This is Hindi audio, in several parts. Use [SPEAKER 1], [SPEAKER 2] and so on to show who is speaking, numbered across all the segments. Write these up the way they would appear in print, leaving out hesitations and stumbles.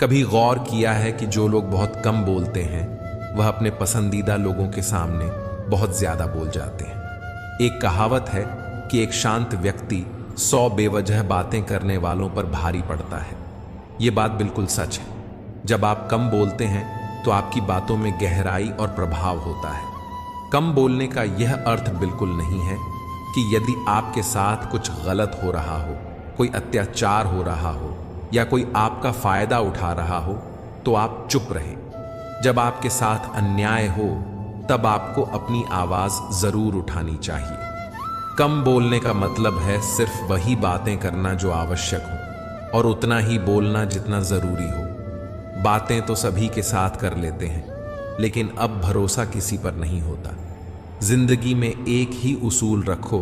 [SPEAKER 1] कभी गौर किया है कि जो लोग बहुत कम बोलते हैं वह अपने पसंदीदा लोगों के सामने बहुत ज्यादा बोल जाते हैं। एक कहावत है कि एक शांत व्यक्ति 100 बेवजह बातें करने वालों पर भारी पड़ता है। ये बात बिल्कुल सच है। जब आप कम बोलते हैं तो आपकी बातों में गहराई और प्रभाव होता है। कम बोलने का यह अर्थ बिल्कुल नहीं है कि यदि आपके साथ कुछ गलत हो रहा हो, कोई अत्याचार हो रहा हो या कोई आपका फायदा उठा रहा हो तो आप चुप रहें। जब आपके साथ अन्याय हो तब आपको अपनी आवाज जरूर उठानी चाहिए। कम बोलने का मतलब है सिर्फ वही बातें करना जो आवश्यक हो और उतना ही बोलना जितना जरूरी हो। बातें तो सभी के साथ कर लेते हैं, लेकिन अब भरोसा किसी पर नहीं होता। जिंदगी में एक ही उसूल रखो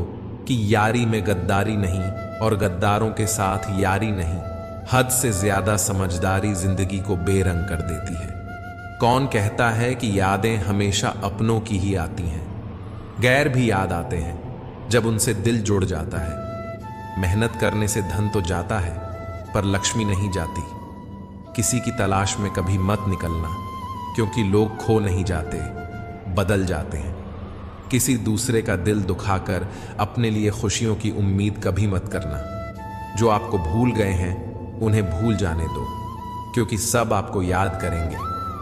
[SPEAKER 1] कि यारी में गद्दारी नहीं और गद्दारों के साथ यारी नहीं। हद से ज्यादा समझदारी जिंदगी को बेरंग कर देती है। कौन कहता है कि यादें हमेशा अपनों की ही आती हैं? गैर भी याद आते हैं जब उनसे दिल जुड़ जाता है। मेहनत करने से धन तो जाता है पर लक्ष्मी नहीं जाती। किसी की तलाश में कभी मत निकलना, क्योंकि लोग खो नहीं जाते, बदल जाते हैं। किसी दूसरे का दिल दुखाकर अपने लिए खुशियों की उम्मीद कभी मत करना। जो आपको भूल गए हैं उन्हें भूल जाने दो, क्योंकि सब आपको याद करेंगे,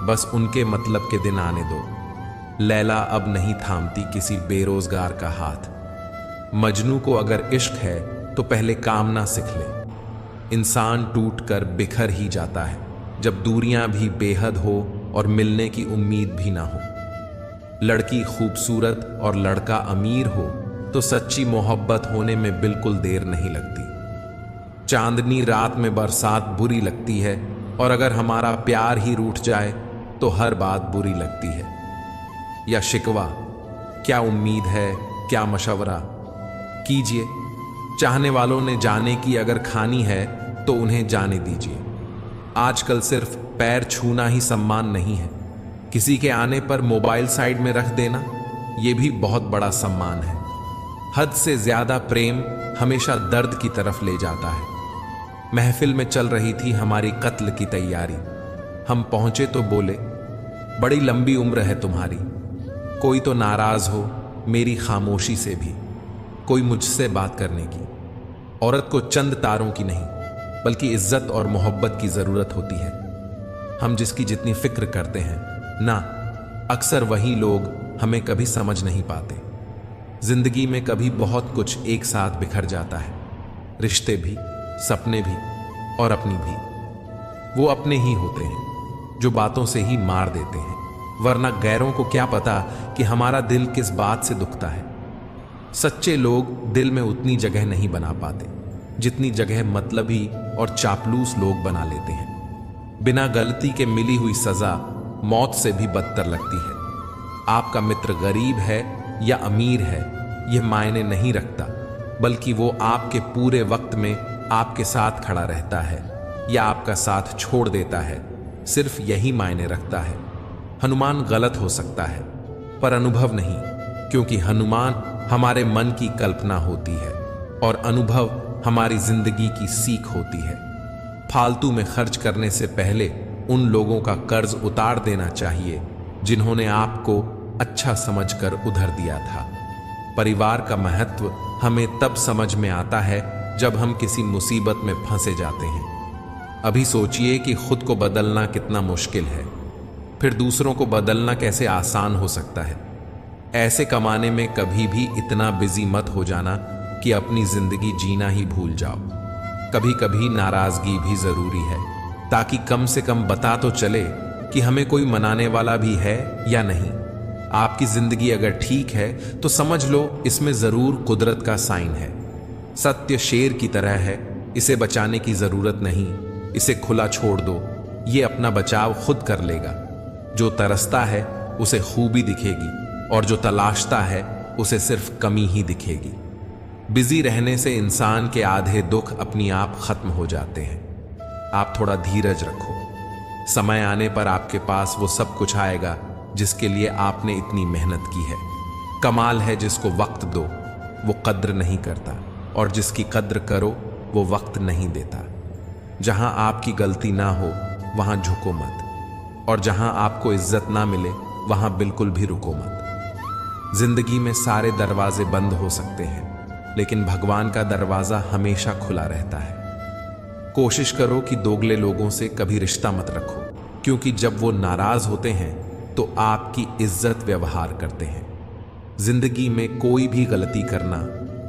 [SPEAKER 1] बस उनके मतलब के दिन आने दो। लैला अब नहीं थामती किसी बेरोजगार का हाथ। मजनू को अगर इश्क है तो पहले कामना सीख ले। इंसान टूटकर बिखर ही जाता है जब दूरियां भी बेहद हो और मिलने की उम्मीद भी ना हो। लड़की खूबसूरत और लड़का अमीर हो तो सच्ची मोहब्बत होने में बिल्कुल देर नहीं लगती। चांदनी रात में बरसात बुरी लगती है, और अगर हमारा प्यार ही रूठ जाए तो हर बात बुरी लगती है। या शिकवा, क्या उम्मीद है, क्या मशवरा कीजिए। चाहने वालों ने जाने की अगर खानी है तो उन्हें जाने दीजिए। आजकल सिर्फ पैर छूना ही सम्मान नहीं है। किसी के आने पर मोबाइल साइड में रख देना यह भी बहुत बड़ा सम्मान है। हद से ज्यादा प्रेम हमेशा दर्द की तरफ ले जाता है। महफिल में चल रही थी हमारी कत्ल की तैयारी। हम पहुंचे तो बोले, बड़ी लंबी उम्र है तुम्हारी। कोई तो नाराज हो मेरी खामोशी से भी, कोई मुझसे बात करने की। औरत को चंद तारों की नहीं बल्कि इज्जत और मोहब्बत की जरूरत होती है। हम जिसकी जितनी फिक्र करते हैं ना, अक्सर वही लोग हमें कभी समझ नहीं पाते। जिंदगी में कभी बहुत कुछ एक साथ बिखर जाता है, रिश्ते भी, सपने भी और अपनी भी। वो अपने ही होते हैं जो बातों से ही मार देते हैं, वरना गैरों को क्या पता कि हमारा दिल किस बात से दुखता है। सच्चे लोग दिल में उतनी जगह नहीं बना पाते जितनी जगह मतलबी और चापलूस लोग बना लेते हैं। बिना गलती के मिली हुई सजा मौत से भी बदतर लगती है। आपका मित्र गरीब है या अमीर है यह मायने नहीं रखता, बल्कि वो आपके पूरे वक्त में आपके साथ खड़ा रहता है या आपका साथ छोड़ देता है, सिर्फ यही मायने रखता है। हनुमान गलत हो सकता है पर अनुभव नहीं, क्योंकि हनुमान हमारे मन की कल्पना होती है और अनुभव हमारी जिंदगी की सीख होती है। फालतू में खर्च करने से पहले उन लोगों का कर्ज उतार देना चाहिए जिन्होंने आपको अच्छा समझकर उधार दिया था। परिवार का महत्व हमें तब समझ में आता है जब हम किसी मुसीबत में फंसे जाते हैं। अभी सोचिए कि खुद को बदलना कितना मुश्किल है, फिर दूसरों को बदलना कैसे आसान हो सकता है। ऐसे कमाने में कभी भी इतना बिजी मत हो जाना कि अपनी जिंदगी जीना ही भूल जाओ। कभी कभी नाराजगी भी जरूरी है, ताकि कम से कम बता तो चले कि हमें कोई मनाने वाला भी है या नहीं। आपकी जिंदगी अगर ठीक है तो समझ लो इसमें जरूर कुदरत का साइन है। सत्य शेर की तरह है, इसे बचाने की जरूरत नहीं, इसे खुला छोड़ दो, ये अपना बचाव खुद कर लेगा। जो तरसता है उसे खूबी दिखेगी और जो तलाशता है उसे सिर्फ कमी ही दिखेगी। बिजी रहने से इंसान के आधे दुख अपनी आप खत्म हो जाते हैं। आप थोड़ा धीरज रखो, समय आने पर आपके पास वो सब कुछ आएगा जिसके लिए आपने इतनी मेहनत की है। कमाल है जिसको वक्त दो वो कद्र नहीं करता, और जिसकी कद्र करो वो वक्त नहीं देता। जहां आपकी गलती ना हो वहां झुको मत, और जहां आपको इज्जत ना मिले वहां बिल्कुल भी रुको मत। जिंदगी में सारे दरवाजे बंद हो सकते हैं, लेकिन भगवान का दरवाजा हमेशा खुला रहता है। कोशिश करो कि दोगले लोगों से कभी रिश्ता मत रखो, क्योंकि जब वो नाराज होते हैं तो आपकी इज्जत व्यवहार करते हैं। जिंदगी में कोई भी गलती करना,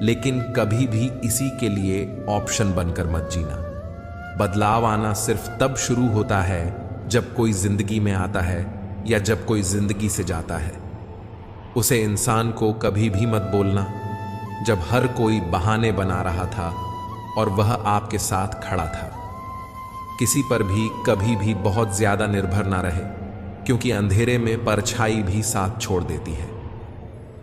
[SPEAKER 1] लेकिन कभी भी इसी के लिए ऑप्शन बनकर मत जीना। बदलाव आना सिर्फ तब शुरू होता है जब कोई जिंदगी में आता है या जब कोई जिंदगी से जाता है। उसे इंसान को कभी भी मत बोलना जब हर कोई बहाने बना रहा था और वह आपके साथ खड़ा था। किसी पर भी कभी भी बहुत ज्यादा निर्भर ना रहे, क्योंकि अंधेरे में परछाई भी साथ छोड़ देती है।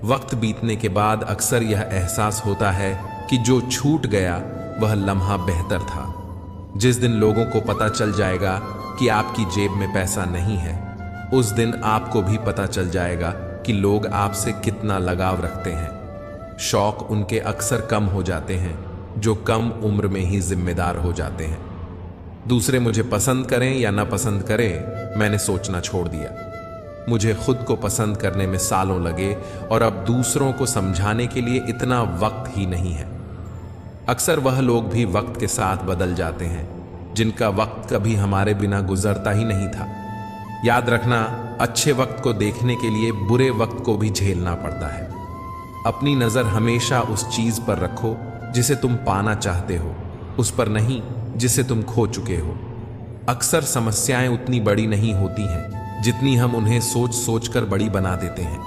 [SPEAKER 1] वक्त बीतने के बाद अक्सर यह एहसास होता है कि जो छूट गया वह लम्हा बेहतर था। जिस दिन लोगों को पता चल जाएगा कि आपकी जेब में पैसा नहीं है, उस दिन आपको भी पता चल जाएगा कि लोग आपसे कितना लगाव रखते हैं। शौक उनके अक्सर कम हो जाते हैं जो कम उम्र में ही जिम्मेदार हो जाते हैं। दूसरे मुझे पसंद करें या ना पसंद करें, मैंने सोचना छोड़ दिया। मुझे खुद को पसंद करने में सालों लगे और अब दूसरों को समझाने के लिए इतना वक्त ही नहीं है। अक्सर वह लोग भी वक्त के साथ बदल जाते हैं जिनका वक्त कभी हमारे बिना गुजरता ही नहीं था। याद रखना, अच्छे वक्त को देखने के लिए बुरे वक्त को भी झेलना पड़ता है। अपनी नजर हमेशा उस चीज पर रखो जिसे तुम पाना चाहते हो, उस पर नहीं जिसे तुम खो चुके हो। अक्सर समस्याएं उतनी बड़ी नहीं होती हैं जितनी हम उन्हें सोच सोच कर बड़ी बना देते हैं।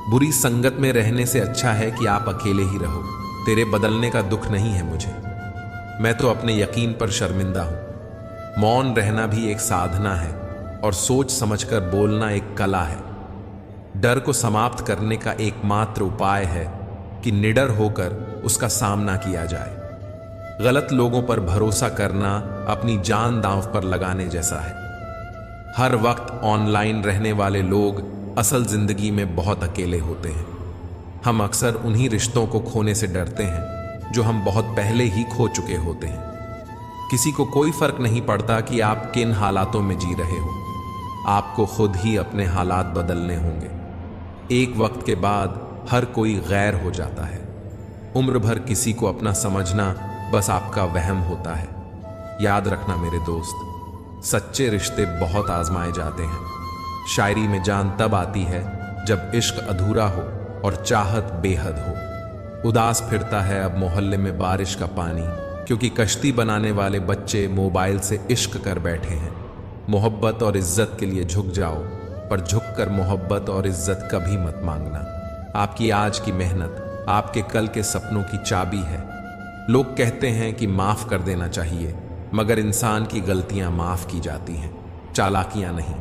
[SPEAKER 1] बुरी संगत में रहने से अच्छा है कि आप अकेले ही रहो। तेरे बदलने का दुख नहीं है मुझे, मैं तो अपने यकीन पर शर्मिंदा हूं। मौन रहना भी एक साधना है और सोच समझकर बोलना एक कला है। डर को समाप्त करने का एकमात्र उपाय है कि निडर होकर उसका सामना किया जाए। गलत लोगों पर भरोसा करना अपनी जान दांव पर लगाने जैसा है। हर वक्त ऑनलाइन रहने वाले लोग असल जिंदगी में बहुत अकेले होते हैं। हम अक्सर उन्हीं रिश्तों को खोने से डरते हैं जो हम बहुत पहले ही खो चुके होते हैं। किसी को कोई फर्क नहीं पड़ता कि आप किन हालातों में जी रहे हो, आपको खुद ही अपने हालात बदलने होंगे। एक वक्त के बाद हर कोई गैर हो जाता है। उम्र भर किसी को अपना समझना बस आपका वहम होता है। याद रखना मेरे दोस्त, सच्चे रिश्ते बहुत आजमाए जाते हैं। शायरी में जान तब आती है जब इश्क अधूरा हो और चाहत बेहद हो। उदास फिरता है अब मोहल्ले में बारिश का पानी, क्योंकि कश्ती बनाने वाले बच्चे मोबाइल से इश्क कर बैठे हैं। मोहब्बत और इज्जत के लिए झुक जाओ, पर झुककर मोहब्बत और इज्जत कभी मत मांगना। आपकी आज की मेहनत आपके कल के सपनों की चाबी है। लोग कहते हैं कि माफ कर देना चाहिए, मगर इंसान की गलतियां माफ की जाती हैं, चालाकियां नहीं।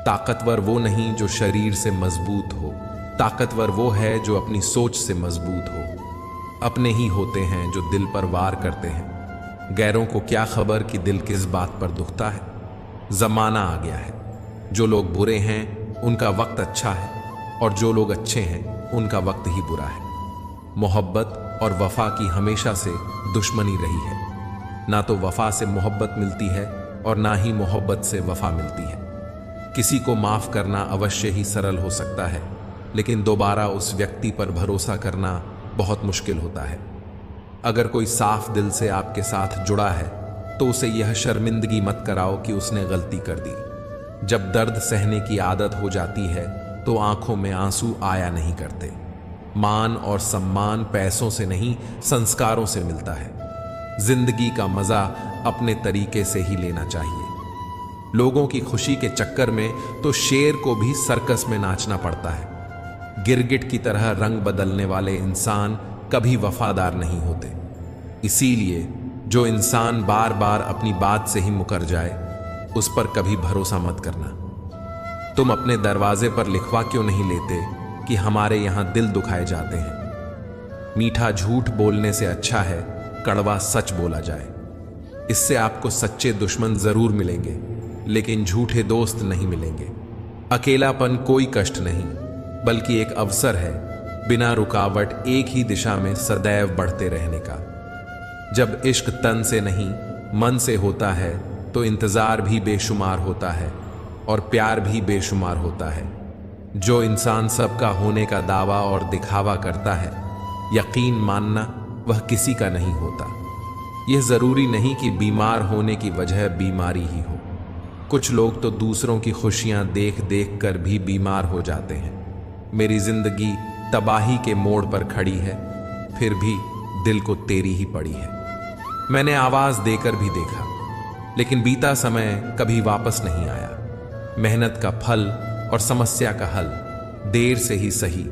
[SPEAKER 1] ताकतवर वो नहीं जो शरीर से मजबूत हो, ताकतवर वो है जो अपनी सोच से मजबूत हो। अपने ही होते हैं जो दिल पर वार करते हैं, गैरों को क्या खबर कि दिल किस बात पर दुखता है। जमाना आ गया है, जो लोग बुरे हैं उनका वक्त अच्छा है, और जो लोग अच्छे हैं उनका वक्त ही बुरा है। मोहब्बत और वफा की हमेशा से दुश्मनी रही है। ना तो वफा से मोहब्बत मिलती है और ना ही मोहब्बत से वफा मिलती है। किसी को माफ करना अवश्य ही सरल हो सकता है, लेकिन दोबारा उस व्यक्ति पर भरोसा करना बहुत मुश्किल होता है। अगर कोई साफ दिल से आपके साथ जुड़ा है तो उसे यह शर्मिंदगी मत कराओ कि उसने गलती कर दी। जब दर्द सहने की आदत हो जाती है तो आंखों में आंसू आया नहीं करते। मान और सम्मान पैसों से नहीं, संस्कारों से मिलता है। जिंदगी का मजा अपने तरीके से ही लेना चाहिए। लोगों की खुशी के चक्कर में तो शेर को भी सर्कस में नाचना पड़ता है। गिरगिट की तरह रंग बदलने वाले इंसान कभी वफादार नहीं होते। इसीलिए जो इंसान बार बार अपनी बात से ही मुकर जाए, उस पर कभी भरोसा मत करना। तुम अपने दरवाजे पर लिखवा क्यों नहीं लेते कि हमारे यहां दिल दुखाए जाते हैं। मीठा झूठ बोलने से अच्छा है कड़वा सच बोला जाए। इससे आपको सच्चे दुश्मन जरूर मिलेंगे, लेकिन झूठे दोस्त नहीं मिलेंगे। अकेलापन कोई कष्ट नहीं, बल्कि एक अवसर है बिना रुकावट एक ही दिशा में सदैव बढ़ते रहने का। जब इश्क तन से नहीं मन से होता है तो इंतज़ार भी बेशुमार होता है और प्यार भी बेशुमार होता है। जो इंसान सबका होने का दावा और दिखावा करता है, यकीन मानना वह किसी का नहीं होता। यह ज़रूरी नहीं कि बीमार होने की वजह बीमारी ही हो। कुछ लोग तो दूसरों की खुशियां देख देख कर भी बीमार हो जाते हैं। मेरी जिंदगी तबाही के मोड़ पर खड़ी है, फिर भी दिल को तेरी ही पड़ी है। मैंने आवाज देकर भी देखा, लेकिन बीता समय कभी वापस नहीं आया। मेहनत का फल और समस्या का हल देर से ही सही,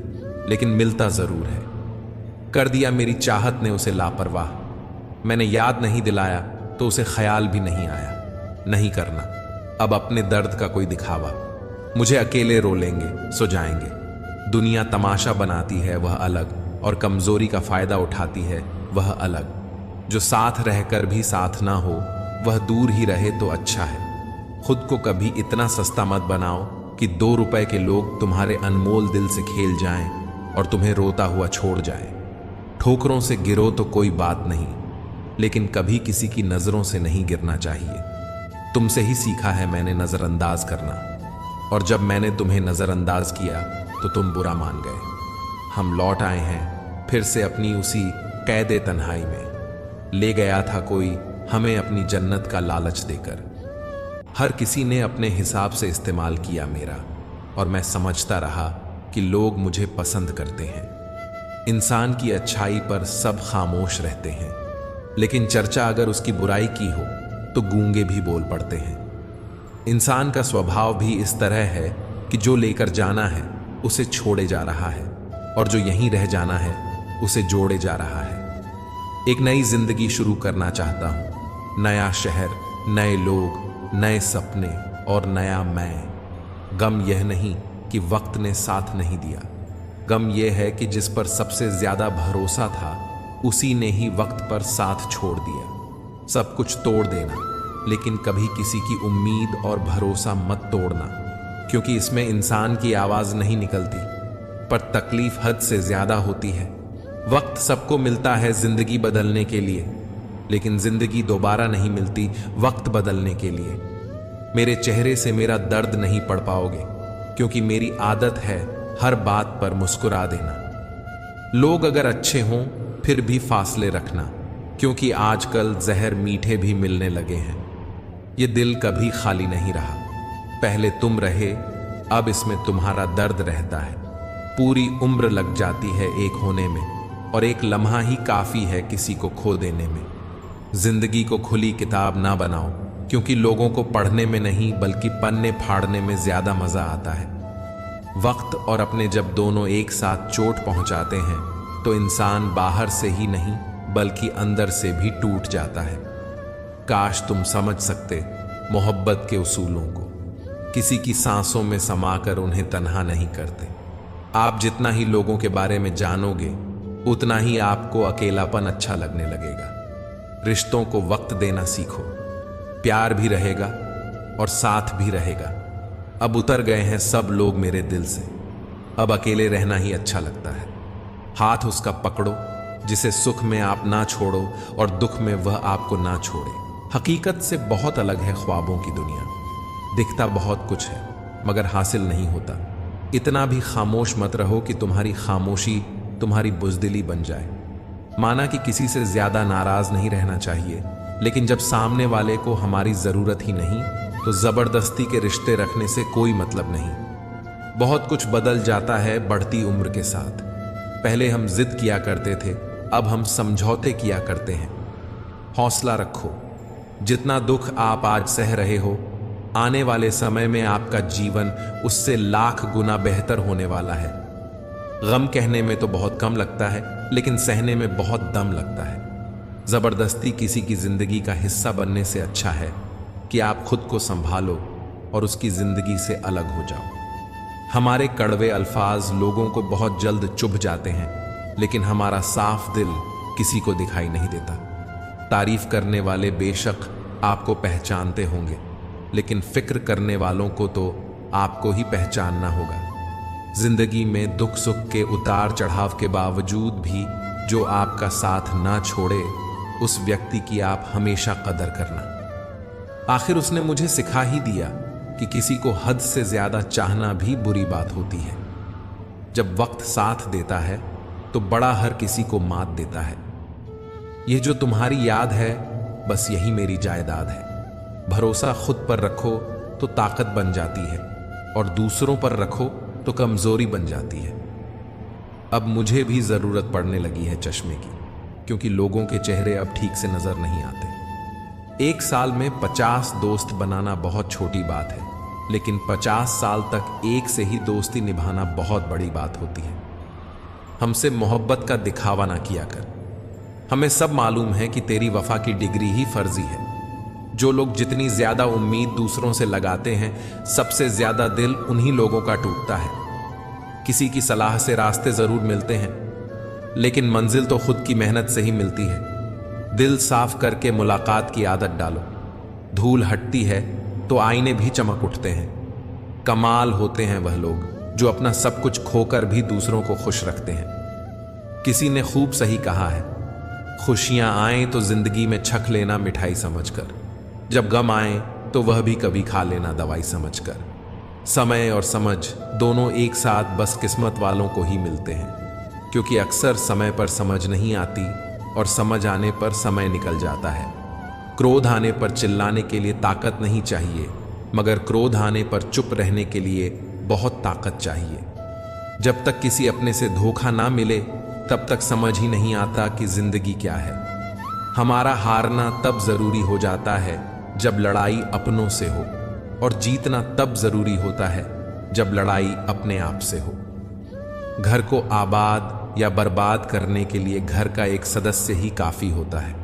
[SPEAKER 1] लेकिन मिलता जरूर है। कर दिया मेरी चाहत ने उसे लापरवाह। मैंने याद नहीं दिलाया तो उसे ख्याल भी नहीं आया। नहीं करना अब अपने दर्द का कोई दिखावा। मुझे अकेले रो लेंगे, सो जाएंगे। दुनिया तमाशा बनाती है वह अलग, और कमजोरी का फायदा उठाती है वह अलग। जो साथ रहकर भी साथ ना हो, वह दूर ही रहे तो अच्छा है। खुद को कभी इतना सस्ता मत बनाओ कि 2 रुपए के लोग तुम्हारे अनमोल दिल से खेल जाएं और तुम्हें रोता हुआ छोड़ जाएं। ठोकरों से गिरो तो कोई बात नहीं, लेकिन कभी किसी की नजरों से नहीं गिरना चाहिए। तुमसे ही सीखा है मैंने नजरअंदाज करना, और जब मैंने तुम्हें नजरअंदाज किया तो तुम बुरा मान गए। हम लौट आए हैं फिर से अपनी उसी कैदे तन्हाई में। ले गया था कोई हमें अपनी जन्नत का लालच देकर। हर किसी ने अपने हिसाब से इस्तेमाल किया मेरा, और मैं समझता रहा कि लोग मुझे पसंद करते हैं। इंसान की अच्छाई पर सब खामोश रहते हैं, लेकिन चर्चा अगर उसकी बुराई की हो तो गूंगे भी बोल पड़ते हैं। इंसान का स्वभाव भी इस तरह है कि जो लेकर जाना है उसे छोड़े जा रहा है, और जो यहीं रह जाना है उसे जोड़े जा रहा है। एक नई जिंदगी शुरू करना चाहता हूं। नया शहर, नए लोग, नए सपने और नया मैं। गम यह नहीं कि वक्त ने साथ नहीं दिया, गम यह है कि जिस पर सबसे ज्यादा भरोसा था उसी ने ही वक्त पर साथ छोड़ दिया। सब कुछ तोड़ देना, लेकिन कभी किसी की उम्मीद और भरोसा मत तोड़ना, क्योंकि इसमें इंसान की आवाज नहीं निकलती, पर तकलीफ हद से ज्यादा होती है। वक्त सबको मिलता है जिंदगी बदलने के लिए, लेकिन जिंदगी दोबारा नहीं मिलती वक्त बदलने के लिए। मेरे चेहरे से मेरा दर्द नहीं पढ़ पाओगे, क्योंकि मेरी आदत है हर बात पर मुस्कुरा देना। लोग अगर अच्छे हों फिर भी फासले रखना, क्योंकि आजकल जहर मीठे भी मिलने लगे हैं। ये दिल कभी खाली नहीं रहा। पहले तुम रहे, अब इसमें तुम्हारा दर्द रहता है। पूरी उम्र लग जाती है एक होने में, और एक लम्हा ही काफी है किसी को खो देने में। जिंदगी को खुली किताब ना बनाओ, क्योंकि लोगों को पढ़ने में नहीं बल्कि पन्ने फाड़ने में ज्यादा मजा आता है। वक्त और अपने जब दोनों एक साथ चोट पहुंचाते हैं तो इंसान बाहर से ही नहीं बल्कि अंदर से भी टूट जाता है। काश तुम समझ सकते मोहब्बत के उसूलों को, किसी की सांसों में समाकर उन्हें तन्हा नहीं करते। आप जितना ही लोगों के बारे में जानोगे उतना ही आपको अकेलापन अच्छा लगने लगेगा। रिश्तों को वक्त देना सीखो, प्यार भी रहेगा और साथ भी रहेगा। अब उतर गए हैं सब लोग मेरे दिल से, अब अकेले रहना ही अच्छा लगता है। हाथ उसका पकड़ो जिसे सुख में आप ना छोड़ो और दुख में वह आपको ना छोड़े। हकीकत से बहुत अलग है ख्वाबों की दुनिया। दिखता बहुत कुछ है मगर हासिल नहीं होता। इतना भी खामोश मत रहो कि तुम्हारी खामोशी तुम्हारी बुज़दिली बन जाए। माना कि किसी से ज्यादा नाराज नहीं रहना चाहिए, लेकिन जब सामने वाले को हमारी जरूरत ही नहीं तो जबरदस्ती के रिश्ते रखने से कोई मतलब नहीं। बहुत कुछ बदल जाता है बढ़ती उम्र के साथ। पहले हम जिद किया करते थे, अब हम समझौते किया करते हैं। हौसला रखो, जितना दुख आप आज सह रहे हो, आने वाले समय में आपका जीवन उससे लाख गुना बेहतर होने वाला है। गम कहने में तो बहुत कम लगता है, लेकिन सहने में बहुत दम लगता है। जबरदस्ती किसी की जिंदगी का हिस्सा बनने से अच्छा है कि आप खुद को संभालो और उसकी जिंदगी से अलग हो जाओ। हमारे कड़वे अल्फाज लोगों को बहुत जल्द चुभ जाते हैं, लेकिन हमारा साफ दिल किसी को दिखाई नहीं देता। तारीफ करने वाले बेशक आपको पहचानते होंगे, लेकिन फिक्र करने वालों को तो आपको ही पहचानना होगा। जिंदगी में दुख सुख के उतार चढ़ाव के बावजूद भी जो आपका साथ ना छोड़े, उस व्यक्ति की आप हमेशा कदर करना। आखिर उसने मुझे सिखा ही दिया कि किसी को हद से ज्यादा चाहना भी बुरी बात होती है। जब वक्त साथ देता है तो बड़ा हर किसी को मात देता है। ये जो तुम्हारी याद है, बस यही मेरी जायदाद है। भरोसा खुद पर रखो तो ताकत बन जाती है, और दूसरों पर रखो तो कमजोरी बन जाती है। अब मुझे भी जरूरत पड़ने लगी है चश्मे की, क्योंकि लोगों के चेहरे अब ठीक से नजर नहीं आते। एक साल में 50 दोस्त बनाना बहुत छोटी बात है, लेकिन 50 साल तक एक से ही दोस्ती निभाना बहुत बड़ी बात होती है। हमसे मोहब्बत का दिखावा ना किया कर। हमें सब मालूम है कि तेरी वफा की डिग्री ही फर्जी है। जो लोग जितनी ज्यादा उम्मीद दूसरों से लगाते हैं, सबसे ज्यादा दिल उन्हीं लोगों का टूटता है। किसी की सलाह से रास्ते जरूर मिलते हैं, लेकिन मंजिल तो खुद की मेहनत से ही मिलती है। दिल साफ करके मुलाकात की आदत डालो। धूल हटती है तो आईने भी चमक उठते हैं। कमाल होते हैं वह लोग जो अपना सब कुछ खोकर भी दूसरों को खुश रखते हैं। किसी ने खूब सही कहा है, खुशियां आए तो जिंदगी में छक लेना मिठाई समझकर, जब गम आए तो वह भी कभी खा लेना दवाई समझकर। समय और समझ दोनों एक साथ बस किस्मत वालों को ही मिलते हैं, क्योंकि अक्सर समय पर समझ नहीं आती और समझ आने पर समय निकल जाता है। क्रोध आने पर चिल्लाने के लिए ताकत नहीं चाहिए, मगर क्रोध आने पर चुप रहने के लिए बहुत ताकत चाहिए। जब तक किसी अपने से धोखा ना मिले, तब तक समझ ही नहीं आता कि जिंदगी क्या है। हमारा हारना तब जरूरी हो जाता है जब लड़ाई अपनों से हो, और जीतना तब जरूरी होता है जब लड़ाई अपने आप से हो। घर को आबाद या बर्बाद करने के लिए घर का एक सदस्य ही काफी होता है।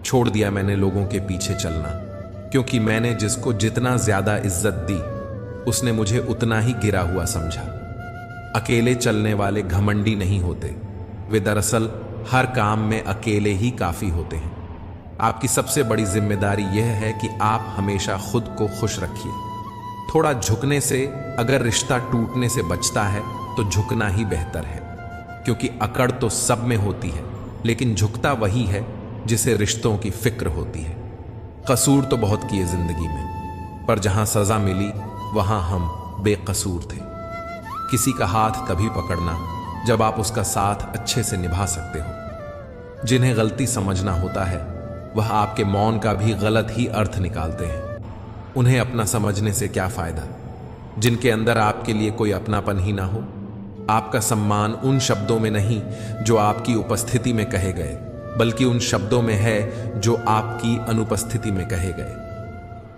[SPEAKER 1] छोड़ दिया मैंने लोगों के पीछे चलना, क्योंकि मैंने जिसको जितना ज्यादा इज्जत दी, उसने मुझे उतना ही गिरा हुआ समझा। अकेले चलने वाले घमंडी नहीं होते, वे दरअसल हर काम में अकेले ही काफी होते हैं। आपकी सबसे बड़ी जिम्मेदारी यह है कि आप हमेशा खुद को खुश रखिए। थोड़ा झुकने से अगर रिश्ता टूटने से बचता है तो झुकना ही बेहतर है, क्योंकि अकड़ तो सब में होती है, लेकिन झुकता वही है जिसे रिश्तों की फिक्र होती है। कसूर तो बहुत किए जिंदगी में, पर जहां सजा मिली वहां हम बेकसूर थे। किसी का हाथ तभी पकड़ना जब आप उसका साथ अच्छे से निभा सकते हो। जिन्हें गलती समझना होता है, वह आपके मौन का भी गलत ही अर्थ निकालते हैं। उन्हें अपना समझने से क्या फायदा, जिनके अंदर आपके लिए कोई अपनापन ही ना हो। आपका सम्मान उन शब्दों में नहीं जो आपकी उपस्थिति में कहे गए, बल्कि उन शब्दों में है जो आपकी अनुपस्थिति में कहे गए।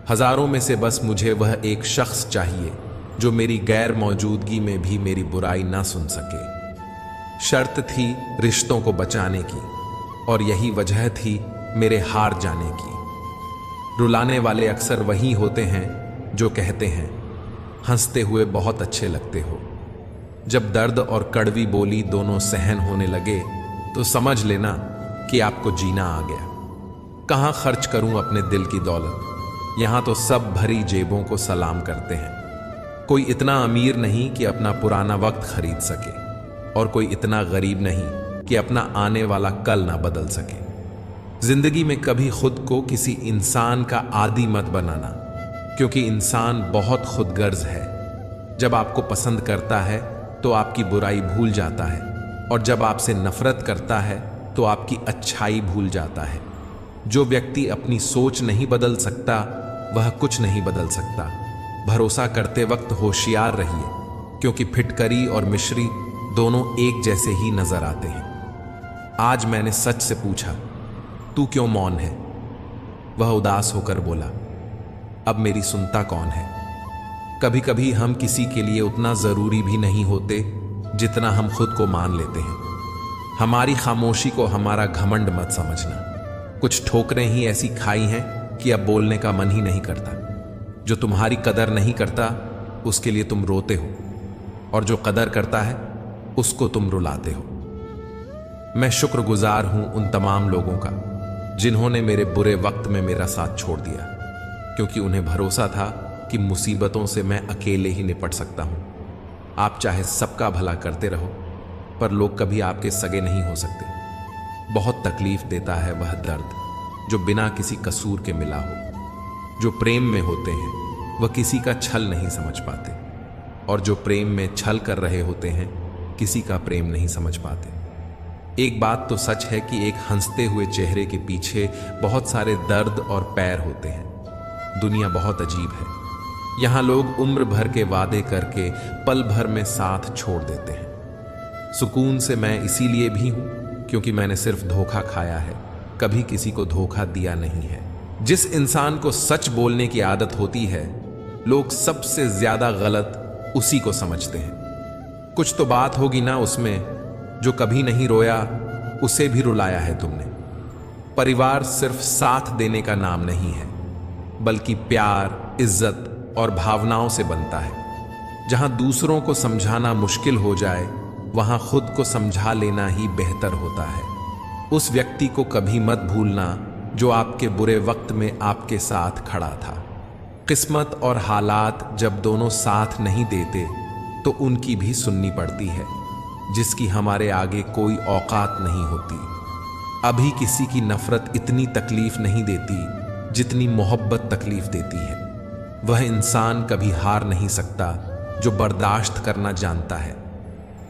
[SPEAKER 1] हजारों में से बस मुझे वह एक शख्स चाहिए जो मेरी गैर मौजूदगी में भी मेरी बुराई ना सुन सके। शर्त थी रिश्तों को बचाने की, और यही वजह थी मेरे हार जाने की। रुलाने वाले अक्सर वही होते हैं जो कहते हैं, हंसते हुए बहुत अच्छे लगते हो। जब दर्द और कड़वी बोली दोनों सहन होने लगे, तो समझ लेना कि आपको जीना आ गया। कहाँ खर्च करूं अपने दिल की दौलत, यहां तो सब भरी जेबों को सलाम करते हैं। कोई इतना अमीर नहीं कि अपना पुराना वक्त खरीद सके, और कोई इतना गरीब नहीं कि अपना आने वाला कल ना बदल सके। जिंदगी में कभी खुद को किसी इंसान का आदी मत बनाना, क्योंकि इंसान बहुत खुदगर्ज है। जब आपको पसंद करता है तो आपकी बुराई भूल जाता है, और जब आपसे नफरत करता है तो आपकी अच्छाई भूल जाता है। जो व्यक्ति अपनी सोच नहीं बदल सकता, वह कुछ नहीं बदल सकता। भरोसा करते वक्त होशियार रहिए, क्योंकि फिटकरी और मिश्री दोनों एक जैसे ही नजर आते हैं। आज मैंने सच से पूछा, तू क्यों मौन है? वह उदास होकर बोला, अब मेरी सुनता कौन है? कभी कभी हम किसी के लिए उतना जरूरी भी नहीं होते जितना हम खुद को मान लेते हैं। हमारी खामोशी को हमारा घमंड मत समझना। कुछ ठोकरें ही ऐसी खाई हैं कि अब बोलने का मन ही नहीं करता। जो तुम्हारी कदर नहीं करता, उसके लिए तुम रोते हो, और जो कदर करता है उसको तुम रुलाते हो। मैं शुक्रगुजार हूं उन तमाम लोगों का जिन्होंने मेरे बुरे वक्त में मेरा साथ छोड़ दिया, क्योंकि उन्हें भरोसा था कि मुसीबतों से मैं अकेले ही निपट सकता हूं। आप चाहे सबका भला करते रहो, पर लोग कभी आपके सगे नहीं हो सकते। बहुत तकलीफ देता है वह दर्द जो बिना किसी कसूर के मिला हो। जो प्रेम में होते हैं वह किसी का छल नहीं समझ पाते, और जो प्रेम में छल कर रहे होते हैं किसी का प्रेम नहीं समझ पाते। एक बात तो सच है कि एक हंसते हुए चेहरे के पीछे बहुत सारे दर्द और पैर होते हैं। दुनिया बहुत अजीब है। यहाँ लोग उम्र भर के वादे करके पल भर में साथ छोड़ देते हैं। सुकून से मैं इसीलिए भी हूं क्योंकि मैंने सिर्फ धोखा खाया है, कभी किसी को धोखा दिया नहीं है। जिस इंसान को सच बोलने की आदत होती है, लोग सबसे ज्यादा गलत उसी को समझते हैं। कुछ तो बात होगी ना उसमें, जो कभी नहीं रोया उसे भी रुलाया है तुमने। परिवार सिर्फ साथ देने का नाम नहीं है, बल्कि प्यार, इज्जत और भावनाओं से बनता है। जहां दूसरों को समझाना मुश्किल हो जाए, वहां खुद को समझा लेना ही बेहतर होता है। उस व्यक्ति को कभी मत भूलना जो आपके बुरे वक्त में आपके साथ खड़ा था। किस्मत और हालात जब दोनों साथ नहीं देते तो उनकी भी सुननी पड़ती है, जिसकी हमारे आगे कोई औकात नहीं होती। अभी किसी की नफरत इतनी तकलीफ नहीं देती जितनी मोहब्बत तकलीफ देती है। वह इंसान कभी हार नहीं सकता जो बर्दाश्त करना जानता है।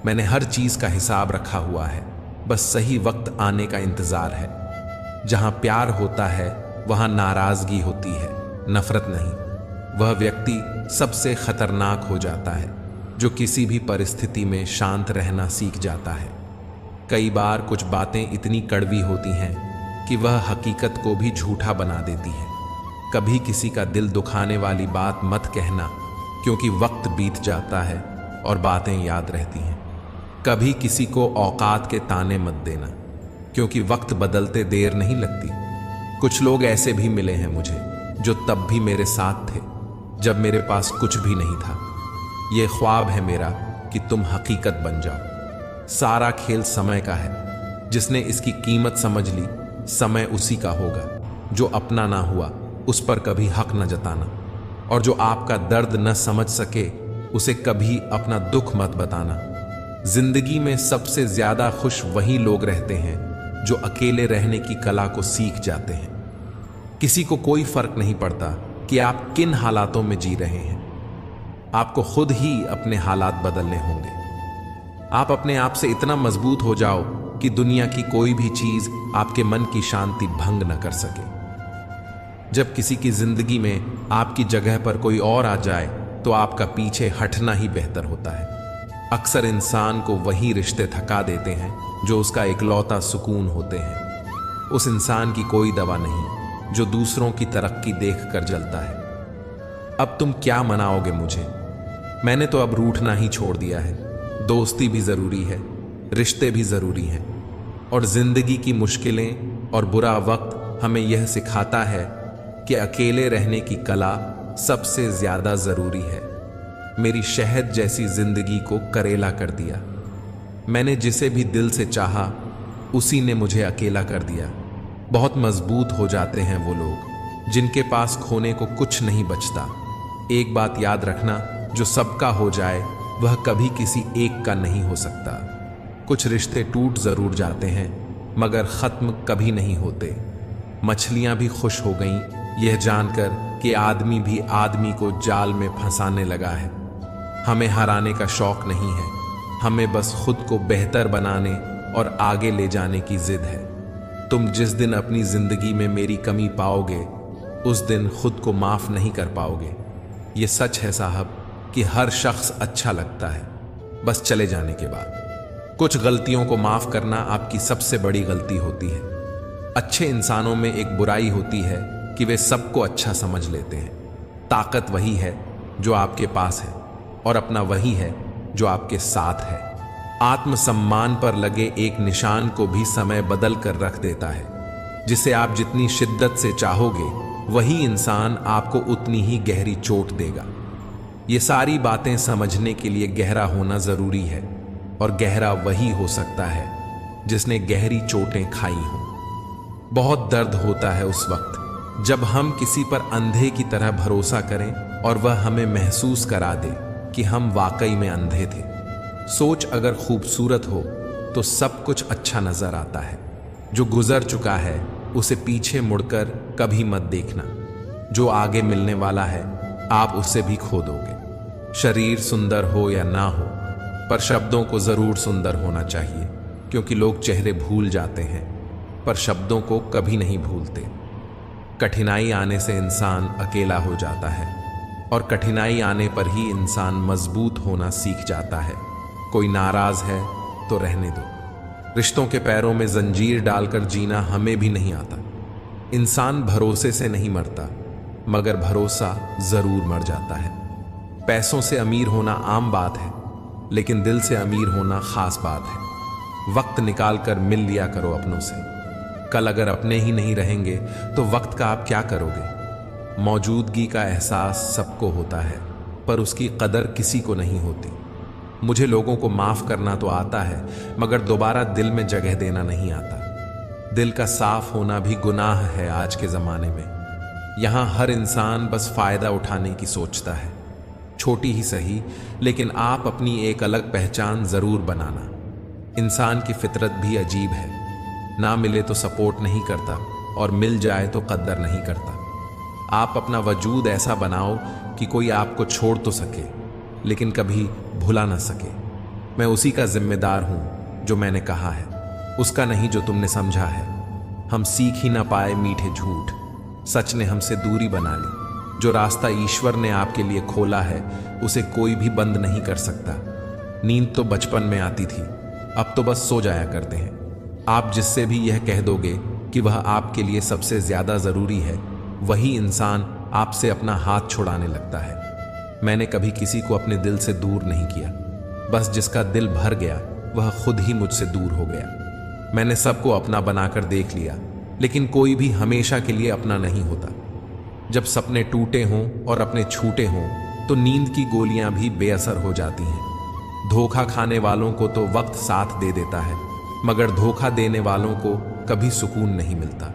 [SPEAKER 1] मैंने हर चीज का हिसाब रखा हुआ है, बस सही वक्त आने का इंतजार है। जहां प्यार होता है वहां नाराजगी होती है, नफरत नहीं। वह व्यक्ति सबसे खतरनाक हो जाता है जो किसी भी परिस्थिति में शांत रहना सीख जाता है। कई बार कुछ बातें इतनी कड़वी होती हैं कि वह हकीकत को भी झूठा बना देती है। कभी किसी का दिल दुखाने वाली बात मत कहना, क्योंकि वक्त बीत जाता है और बातें याद रहती हैं। कभी किसी को औकात के ताने मत देना, क्योंकि वक्त बदलते देर नहीं लगती। कुछ लोग ऐसे भी मिले हैं मुझे जो तब भी मेरे साथ थे जब मेरे पास कुछ भी नहीं था। ये ख्वाब है मेरा कि तुम हकीकत बन जाओ। सारा खेल समय का है। जिसने इसकी कीमत समझ ली, समय उसी का होगा। जो अपना ना हुआ उस पर कभी हक न जताना, और जो आपका दर्द न समझ सके उसे कभी अपना दुख मत बताना। जिंदगी में सबसे ज्यादा खुश वही लोग रहते हैं जो अकेले रहने की कला को सीख जाते हैं। किसी को कोई फर्क नहीं पड़ता कि आप किन हालातों में जी रहे हैं। आपको खुद ही अपने हालात बदलने होंगे। आप अपने आप से इतना मजबूत हो जाओ कि दुनिया की कोई भी चीज आपके मन की शांति भंग न कर सके। जब किसी की जिंदगी में आपकी जगह पर कोई और आ जाए तो आपका पीछे हटना ही बेहतर होता है। अक्सर इंसान को वही रिश्ते थका देते हैं जो उसका इकलौता सुकून होते हैं। उस इंसान की कोई दवा नहीं जो दूसरों की तरक्की देख कर जलता है। अब तुम क्या मनाओगे मुझे? मैंने तो अब रूठना ही छोड़ दिया है। दोस्ती भी जरूरी है, रिश्ते भी जरूरी हैं, और जिंदगी की मुश्किलें और बुरा वक्त हमें यह सिखाता है कि अकेले रहने की कला सबसे ज्यादा जरूरी है। मेरी शहद जैसी जिंदगी को करेला कर दिया। मैंने जिसे भी दिल से चाहा उसी ने मुझे अकेला कर दिया। बहुत मजबूत हो जाते हैं वो लोग जिनके पास खोने को कुछ नहीं बचता। एक बात याद रखना, जो सबका हो जाए वह कभी किसी एक का नहीं हो सकता। कुछ रिश्ते टूट जरूर जाते हैं मगर खत्म कभी नहीं होते। मछलियां भी खुश हो गईं यह जानकर कि आदमी भी आदमी को जाल में फंसाने लगा है। हमें हराने का शौक नहीं है, हमें बस खुद को बेहतर बनाने और आगे ले जाने की जिद है। तुम जिस दिन अपनी जिंदगी में मेरी कमी पाओगे उस दिन खुद को माफ नहीं कर पाओगे। ये सच है साहब कि हर शख्स अच्छा लगता है बस चले जाने के बाद। कुछ गलतियों को माफ करना आपकी सबसे बड़ी गलती होती है। अच्छे इंसानों में एक बुराई होती है कि वे सबको अच्छा समझ लेते हैं। ताकत वही है जो आपके पास है और अपना वही है जो आपके साथ है। आत्मसम्मान पर लगे एक निशान को भी समय बदल कर रख देता है। जिसे आप जितनी शिद्दत से चाहोगे वही इंसान आपको उतनी ही गहरी चोट देगा। ये सारी बातें समझने के लिए गहरा होना जरूरी है, और गहरा वही हो सकता है जिसने गहरी चोटें खाई हों। बहुत दर्द होता है उस वक्त जब हम किसी पर अंधे की तरह भरोसा करें और वह हमें महसूस करा दे कि हम वाकई में अंधे थे। सोच अगर खूबसूरत हो तो सब कुछ अच्छा नजर आता है। जो गुजर चुका है उसे पीछे मुड़कर कभी मत देखना। जो आगे मिलने वाला है आप उससे भी खो दोगे। शरीर सुंदर हो या ना हो, पर शब्दों को जरूर सुंदर होना चाहिए, क्योंकि लोग चेहरे भूल जाते हैं पर शब्दों को कभी नहीं भूलते। कठिनाई आने से इंसान अकेला हो जाता है और कठिनाई आने पर ही इंसान मजबूत होना सीख जाता है। कोई नाराज है तो रहने दो। रिश्तों के पैरों में जंजीर डालकर जीना हमें भी नहीं आता। इंसान भरोसे से नहीं मरता, मगर भरोसा जरूर मर जाता है। पैसों से अमीर होना आम बात है, लेकिन दिल से अमीर होना खास बात है। वक्त निकाल कर मिल लिया करो अपनों से। कल अगर अपने ही नहीं रहेंगे तो वक्त का आप क्या करोगे? मौजूदगी का एहसास सबको होता है, पर उसकी कदर किसी को नहीं होती। मुझे लोगों को माफ करना तो आता है, मगर दोबारा दिल में जगह देना नहीं आता। दिल का साफ होना भी गुनाह है आज के जमाने में। यहां हर इंसान बस फायदा उठाने की सोचता है, छोटी ही सही, लेकिन आप अपनी एक अलग पहचान जरूर बनाना। इंसान की फितरत भी अजीब है, ना मिले तो सपोर्ट नहीं करता और मिल जाए तो कद्र नहीं करता। आप अपना वजूद ऐसा बनाओ कि कोई आपको छोड़ तो सके, लेकिन कभी भुला ना सके। मैं उसी का जिम्मेदार हूं जो मैंने कहा है, उसका नहीं जो तुमने समझा है। हम सीख ही ना पाए मीठे झूठ, सच ने हमसे दूरी बना ली। जो रास्ता ईश्वर ने आपके लिए खोला है उसे कोई भी बंद नहीं कर सकता। नींद तो बचपन में आती थी, अब तो बस सो जाया करते हैं। आप जिससे भी यह कह दोगे कि वह आपके लिए सबसे ज्यादा जरूरी है, वही इंसान आपसे अपना हाथ छुड़ाने लगता है। मैंने कभी किसी को अपने दिल से दूर नहीं किया, बस जिसका दिल भर गया वह खुद ही मुझसे दूर हो गया। मैंने सबको अपना बनाकर देख लिया, लेकिन कोई भी हमेशा के लिए अपना नहीं होता। जब सपने टूटे हों और अपने छूटे हों तो नींद की गोलियां भी बेअसर हो जाती हैं। धोखा खाने वालों को तो वक्त साथ दे देता है, मगर धोखा देने वालों को कभी सुकून नहीं मिलता।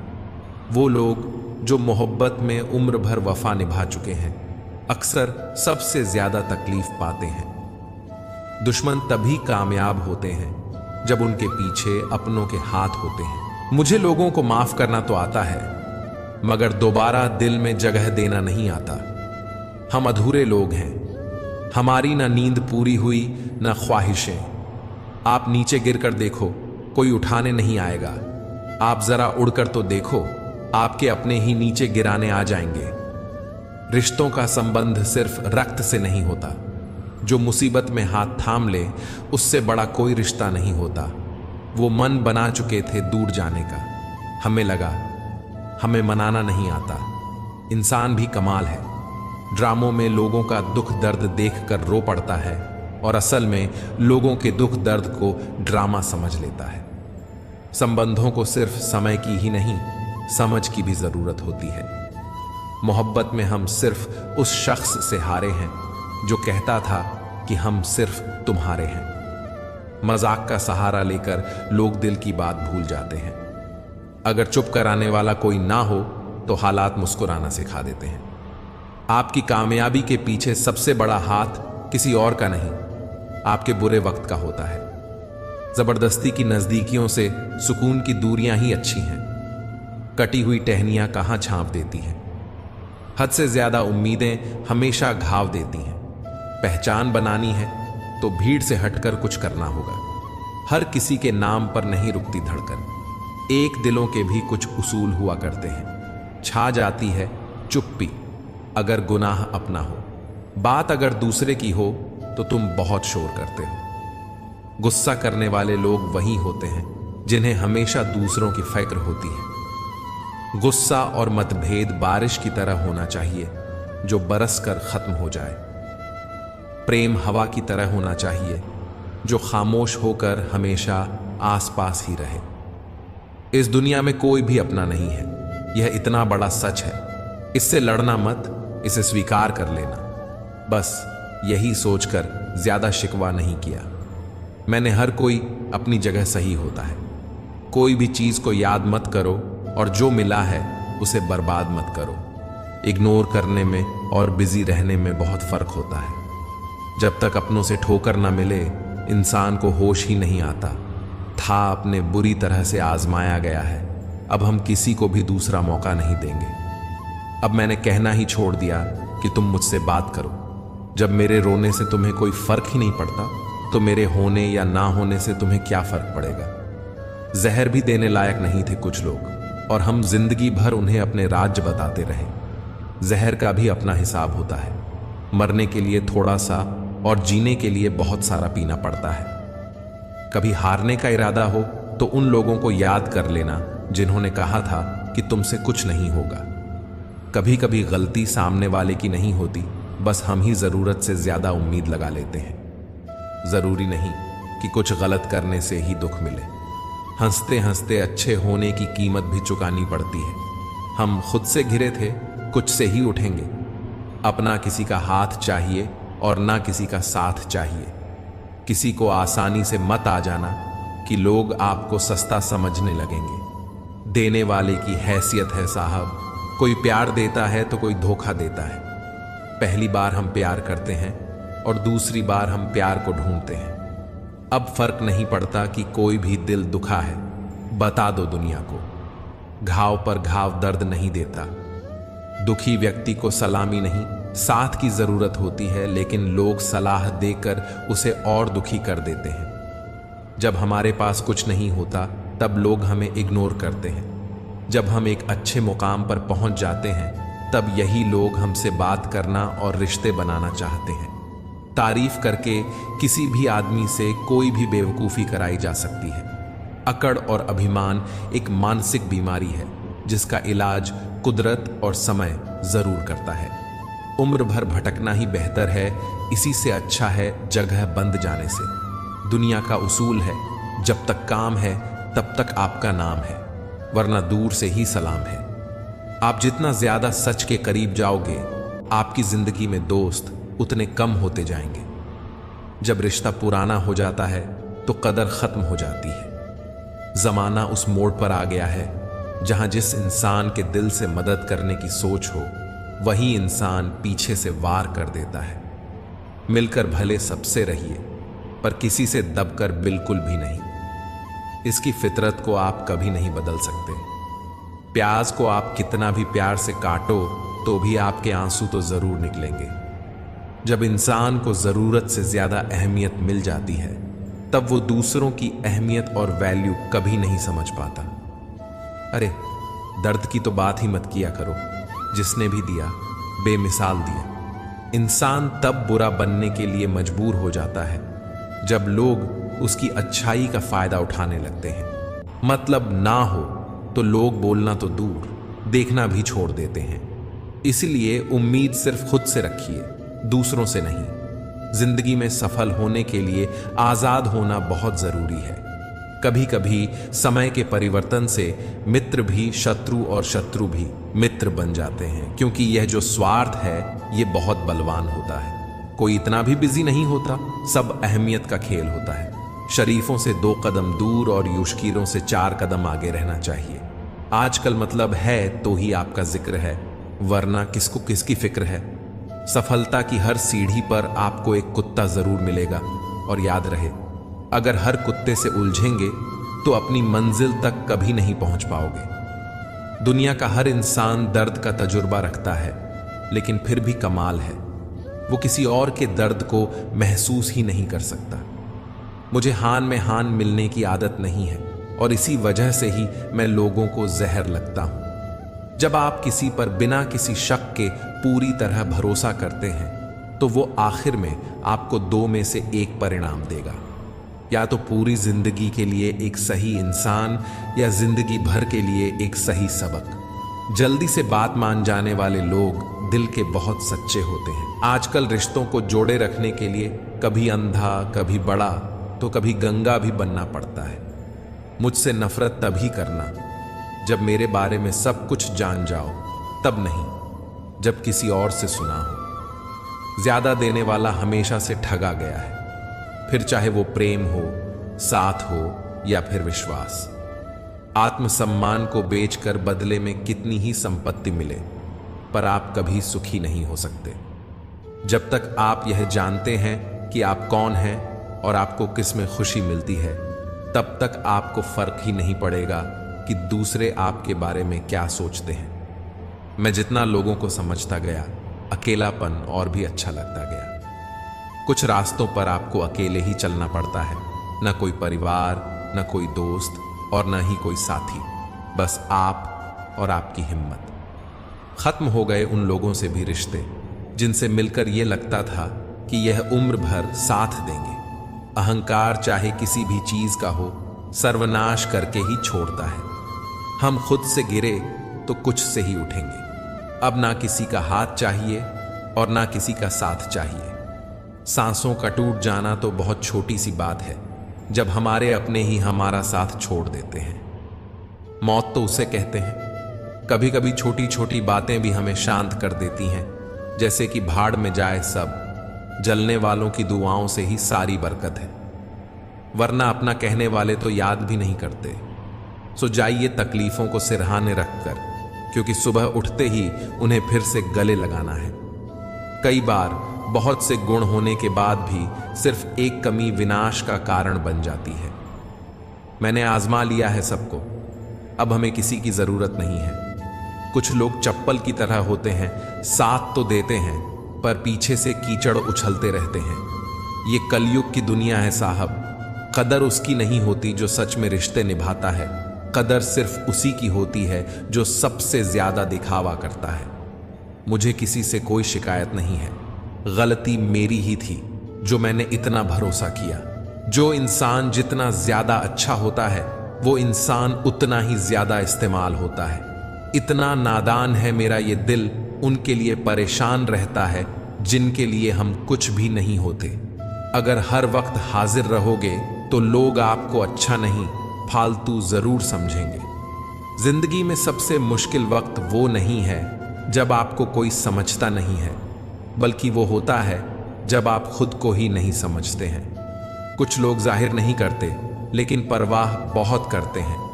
[SPEAKER 1] वो लोग जो मोहब्बत में उम्र भर वफा निभा चुके हैं अक्सर सबसे ज्यादा तकलीफ पाते हैं। दुश्मन तभी कामयाब होते हैं जब उनके पीछे अपनों के हाथ होते हैं। मुझे लोगों को माफ करना तो आता है, मगर दोबारा दिल में जगह देना नहीं आता। हम अधूरे लोग हैं, हमारी ना नींद पूरी हुई ना ख्वाहिशें। आप नीचे गिरकर देखो, कोई उठाने नहीं आएगा। आप जरा उड़कर तो देखो, आपके अपने ही नीचे गिराने आ जाएंगे। रिश्तों का संबंध सिर्फ रक्त से नहीं होता। जो मुसीबत में हाथ थाम ले उससे बड़ा कोई रिश्ता नहीं होता। वो मन बना चुके थे दूर जाने का। हमें लगा हमें मनाना नहीं आता। इंसान भी कमाल है, ड्रामों में लोगों का दुख दर्द देखकर रो पड़ता है और असल में लोगों के दुख दर्द को ड्रामा समझ लेता है। संबंधों को सिर्फ समय की ही नहीं, समझ की भी जरूरत होती है। मोहब्बत में हम सिर्फ उस शख्स से हारे हैं जो कहता था कि हम सिर्फ तुम्हारे हैं। मजाक का सहारा लेकर लोग दिल की बात भूल जाते हैं। अगर चुप कराने वाला कोई ना हो तो हालात मुस्कुराना सिखा देते हैं। आपकी कामयाबी के पीछे सबसे बड़ा हाथ किसी और का नहीं, आपके बुरे वक्त का होता है। जबरदस्ती की नजदीकियों से सुकून की दूरियां ही अच्छी हैं। कटी हुई टहनियां कहां छांप देती हैं। हद से ज्यादा उम्मीदें हमेशा घाव देती हैं। पहचान बनानी है तो भीड़ से हटकर कुछ करना होगा। हर किसी के नाम पर नहीं रुकती धड़कन। एक दिलों के भी कुछ उसूल हुआ करते हैं। छा जाती है चुप्पी अगर गुनाह अपना हो। बात अगर दूसरे की हो तो तुम बहुत शोर करते हो। गुस्सा करने वाले लोग वही होते हैं जिन्हें हमेशा दूसरों की फिक्र होती है। गुस्सा और मतभेद बारिश की तरह होना चाहिए जो बरस कर खत्म हो जाए। प्रेम हवा की तरह होना चाहिए जो खामोश होकर हमेशा आसपास ही रहे। इस दुनिया में कोई भी अपना नहीं है, यह इतना बड़ा सच है। इससे लड़ना मत, इसे स्वीकार कर लेना। बस यही सोचकर ज्यादा शिकवा नहीं किया। मैंने हर कोई अपनी जगह सही होता है। कोई भी चीज को याद मत करो और जो मिला है उसे बर्बाद मत करो। इग्नोर करने में और बिजी रहने में बहुत फर्क होता है। जब तक अपनों से ठोकर ना मिले इंसान को होश ही नहीं आता। था अपने बुरी तरह से आजमाया गया है, अब हम किसी को भी दूसरा मौका नहीं देंगे। अब मैंने कहना ही छोड़ दिया कि तुम मुझसे बात करो। जब मेरे रोने से तुम्हें कोई फर्क ही नहीं पड़ता तो मेरे होने या ना होने से तुम्हें क्या फर्क पड़ेगा। जहर भी देने लायक नहीं थे कुछ लोग और हम जिंदगी भर उन्हें अपने राज्य बताते रहे। जहर का भी अपना हिसाब होता है। मरने के लिए थोड़ा सा और जीने के लिए बहुत सारा पीना पड़ता है। कभी हारने का इरादा हो तो उन लोगों को याद कर लेना जिन्होंने कहा था कि तुमसे कुछ नहीं होगा। कभी कभी गलती सामने वाले की नहीं होती, बस हम ही जरूरत से ज्यादा उम्मीद लगा लेते हैं। जरूरी नहीं कि कुछ गलत करने से ही दुख मिले। हंसते हंसते अच्छे होने की कीमत भी चुकानी पड़ती है। हम खुद से घिरे थे, कुछ से ही उठेंगे। अपना किसी का हाथ चाहिए और ना किसी का साथ चाहिए। किसी को आसानी से मत आ जाना कि लोग आपको सस्ता समझने लगेंगे। देने वाले की हैसियत है साहब। कोई प्यार देता है तो कोई धोखा देता है। पहली बार हम प्यार करते हैं और दूसरी बार हम प्यार को ढूंढते हैं। अब फर्क नहीं पड़ता कि कोई भी दिल दुखा है, बता दो दुनिया को। घाव पर घाव दर्द नहीं देता। दुखी व्यक्ति को सलामी नहीं, साथ की जरूरत होती है, लेकिन लोग सलाह देकर उसे और दुखी कर देते हैं। जब हमारे पास कुछ नहीं होता तब लोग हमें इग्नोर करते हैं। जब हम एक अच्छे मुकाम पर पहुंच जाते हैं तब यही लोग हमसे बात करना और रिश्ते बनाना चाहते हैं। तारीफ करके किसी भी आदमी से कोई भी बेवकूफ़ी कराई जा सकती है। अकड़ और अभिमान एक मानसिक बीमारी है जिसका इलाज कुदरत और समय जरूर करता है। उम्र भर भटकना ही बेहतर है, इसी से अच्छा है जगह बंद जाने से। दुनिया का उसूल है, जब तक काम है तब तक आपका नाम है, वरना दूर से ही सलाम है। आप जितना ज्यादा सच के करीब जाओगे, आपकी जिंदगी में दोस्त उतने कम होते जाएंगे। जब रिश्ता पुराना हो जाता है तो कदर खत्म हो जाती है। जमाना उस मोड़ पर आ गया है जहां जिस इंसान के दिल से मदद करने की सोच हो, वही इंसान पीछे से वार कर देता है। मिलकर भले सबसे रहिए, पर किसी से दबकर बिल्कुल भी नहीं। इसकी फितरत को आप कभी नहीं बदल सकते। प्याज को आप कितना भी प्यार से काटो तो भी आपके आंसू तो जरूर निकलेंगे। जब इंसान को जरूरत से ज्यादा अहमियत मिल जाती है तब वो दूसरों की अहमियत और वैल्यू कभी नहीं समझ पाता। अरे दर्द की तो बात ही मत किया करो, जिसने भी दिया बेमिसाल दिया। इंसान तब बुरा बनने के लिए मजबूर हो जाता है जब लोग उसकी अच्छाई का फायदा उठाने लगते हैं। मतलब ना हो तो लोग बोलना तो दूर, देखना भी छोड़ देते हैं। इसलिए उम्मीद सिर्फ खुद से रखिए, दूसरों से नहीं। जिंदगी में सफल होने के लिए आजाद होना बहुत जरूरी है। कभी कभी समय के परिवर्तन से मित्र भी शत्रु और शत्रु भी मित्र बन जाते हैं, क्योंकि यह जो स्वार्थ है ये बहुत बलवान होता है। कोई इतना भी बिजी नहीं होता, सब अहमियत का खेल होता है। शरीफों से 2 कदम दूर और युष्कीरों से 4 कदम आगे रहना चाहिए। आजकल मतलब है तो ही आपका जिक्र है, वरना किसको किसकी फिक्र है। सफलता की हर सीढ़ी पर आपको एक कुत्ता जरूर मिलेगा, और याद रहे, अगर हर कुत्ते से उलझेंगे तो अपनी मंजिल तक कभी नहीं पहुंच पाओगे। दुनिया का हर इंसान दर्द का तजुर्बा रखता है, लेकिन फिर भी कमाल है, वो किसी और के दर्द को महसूस ही नहीं कर सकता। मुझे हान में हान मिलने की आदत नहीं है, और इसी वजह से ही मैं लोगों को जहर लगता हूं। जब आप किसी पर बिना किसी शक के पूरी तरह भरोसा करते हैं तो वो आखिर में आपको 2 में से 1 परिणाम देगा। या तो पूरी जिंदगी के लिए एक सही इंसान, या जिंदगी भर के लिए एक सही सबक। जल्दी से बात मान जाने वाले लोग दिल के बहुत सच्चे होते हैं। आजकल रिश्तों को जोड़े रखने के लिए कभी अंधा, कभी बड़ा, तो कभी गंगा भी बनना पड़ता है। मुझसे नफरत तभी करना जब मेरे बारे में सब कुछ जान जाओ, तब नहीं जब किसी और से सुना हो। ज्यादा देने वाला हमेशा से ठगा गया है, फिर चाहे वो प्रेम हो, साथ हो या फिर विश्वास। आत्मसम्मान को बेचकर बदले में कितनी ही संपत्ति मिले, पर आप कभी सुखी नहीं हो सकते। जब तक आप यह जानते हैं कि आप कौन हैं और आपको किस में खुशी मिलती है, तब तक आपको फर्क ही नहीं पड़ेगा कि दूसरे आपके बारे में क्या सोचते हैं। मैं जितना लोगों को समझता गया, अकेलापन और भी अच्छा लगता गया। कुछ रास्तों पर आपको अकेले ही चलना पड़ता है, न कोई परिवार, न कोई दोस्त और न ही कोई साथी, बस आप और आपकी हिम्मत। खत्म हो गए उन लोगों से भी रिश्ते जिनसे मिलकर यह लगता था कि यह उम्र भर साथ देंगे। अहंकार चाहे किसी भी चीज का हो, सर्वनाश करके ही छोड़ता है। हम खुद से गिरे तो कुछ से ही उठेंगे। अब ना किसी का हाथ चाहिए और ना किसी का साथ चाहिए। सांसों का टूट जाना तो बहुत छोटी सी बात है जब हमारे अपने ही हमारा साथ छोड़ देते हैं। मौत तो उसे कहते हैं। कभी कभी छोटी छोटी बातें भी हमें शांत कर देती हैं, जैसे कि भाड़ में जाए सब, जलने वालों की दुआओं से ही सारी बरकत है। वरना अपना कहने वाले तो याद भी नहीं करते। सो जाइए तकलीफों को सिरहाने रखकर, क्योंकि सुबह उठते ही उन्हें फिर से गले लगाना है। कई बार बहुत से गुण होने के बाद भी सिर्फ एक कमी विनाश का कारण बन जाती है। मैंने आजमा लिया है सबको, अब हमें किसी की जरूरत नहीं है। कुछ लोग चप्पल की तरह होते हैं, साथ तो देते हैं पर पीछे से कीचड़ उछलते रहते हैं। ये कलयुग की दुनिया है साहब। कदर उसकी नहीं होती जो सच में रिश्ते निभाता है, कदर सिर्फ उसी की होती है जो सबसे ज्यादा दिखावा करता है। मुझे किसी से कोई शिकायत नहीं है, गलती मेरी ही थी जो मैंने इतना भरोसा किया। जो इंसान जितना ज्यादा अच्छा होता है वो इंसान उतना ही ज्यादा इस्तेमाल होता है। इतना नादान है मेरा ये दिल उनके लिए परेशान रहता है जिनके लिए हम कुछ भी नहीं होते। अगर हर वक्त हाजिर रहोगे तो लोग आपको अच्छा नहीं, फालतू जरूर समझेंगे। जिंदगी में सबसे मुश्किल वक्त वो नहीं है जब आपको कोई समझता नहीं है, बल्कि वो होता है जब आप खुद को ही नहीं समझते हैं। कुछ लोग जाहिर नहीं करते लेकिन परवाह बहुत करते हैं।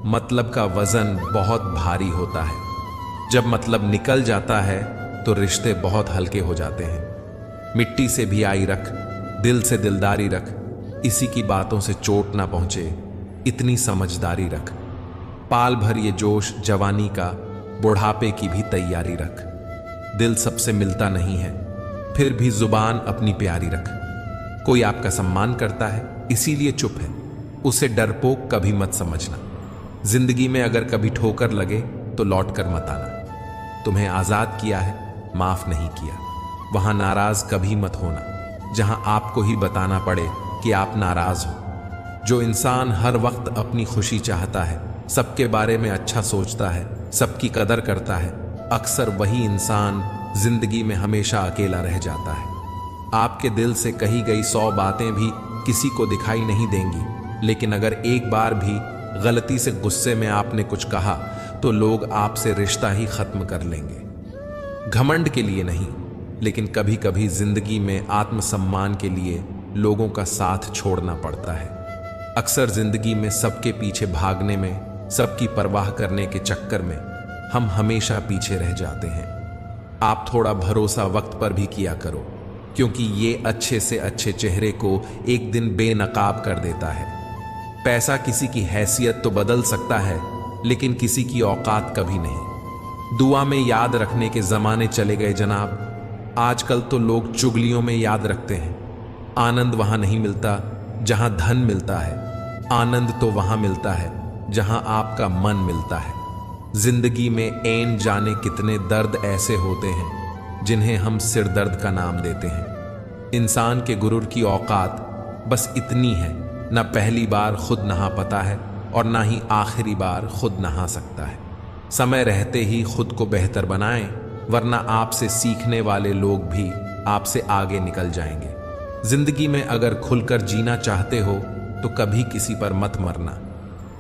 [SPEAKER 1] मतलब का वजन बहुत भारी होता है। जब मतलब निकल जाता है तो रिश्ते बहुत हल्के हो जाते हैं। मिट्टी से भी आई रख, दिल से दिलदारी रख, इसी की बातों से चोट ना पहुंचे, इतनी समझदारी रख। पाल भर ये जोश जवानी का, बुढ़ापे की भी तैयारी रख। दिल सबसे मिलता नहीं है, फिर भी जुबान अपनी प्यारी रख। कोई आपका सम्मान करता है इसीलिए चुप है, उसे डरपोक कभी मत समझना। जिंदगी में अगर कभी ठोकर लगे तो लौट कर मत आना। तुम्हें आजाद किया है, माफ नहीं किया। वहां नाराज कभी मत होना जहां आपको ही बताना पड़े कि आप नाराज हो। जो इंसान हर वक्त अपनी खुशी चाहता है, सबके बारे में अच्छा सोचता है, सबकी कदर करता है, अक्सर वही इंसान जिंदगी में हमेशा अकेला रह जाता है। आपके दिल से कही गई 100 बातें भी किसी को दिखाई नहीं देंगी, लेकिन अगर एक बार भी गलती से गुस्से में आपने कुछ कहा तो लोग आपसे रिश्ता ही खत्म कर लेंगे। घमंड के लिए नहीं, लेकिन कभी कभी जिंदगी में आत्मसम्मान के लिए लोगों का साथ छोड़ना पड़ता है। अक्सर जिंदगी में सबके पीछे भागने में, सबकी परवाह करने के चक्कर में हम हमेशा पीछे रह जाते हैं। आप थोड़ा भरोसा वक्त पर भी किया करो, क्योंकि ये अच्छे से अच्छे चेहरे को एक दिन बेनकाब कर देता है। पैसा किसी की हैसियत तो बदल सकता है, लेकिन किसी की औकात कभी नहीं। दुआ में याद रखने के जमाने चले गए जनाब। आजकल तो लोग चुगलियों में याद रखते हैं। आनंद वहां नहीं मिलता जहां धन मिलता है, आनंद तो वहां मिलता है जहां आपका मन मिलता है। जिंदगी में ऐन जाने कितने दर्द ऐसे होते हैं जिन्हें हम सिर दर्द का नाम देते हैं। इंसान के गुरूर की औकात बस इतनी है, न पहली बार खुद नहा पता है और ना ही आखिरी बार खुद नहा सकता है। समय रहते ही खुद को बेहतर बनाएं, वरना आपसे सीखने वाले लोग भी आपसे आगे निकल जाएंगे। जिंदगी में अगर खुलकर जीना चाहते हो तो कभी किसी पर मत मरना।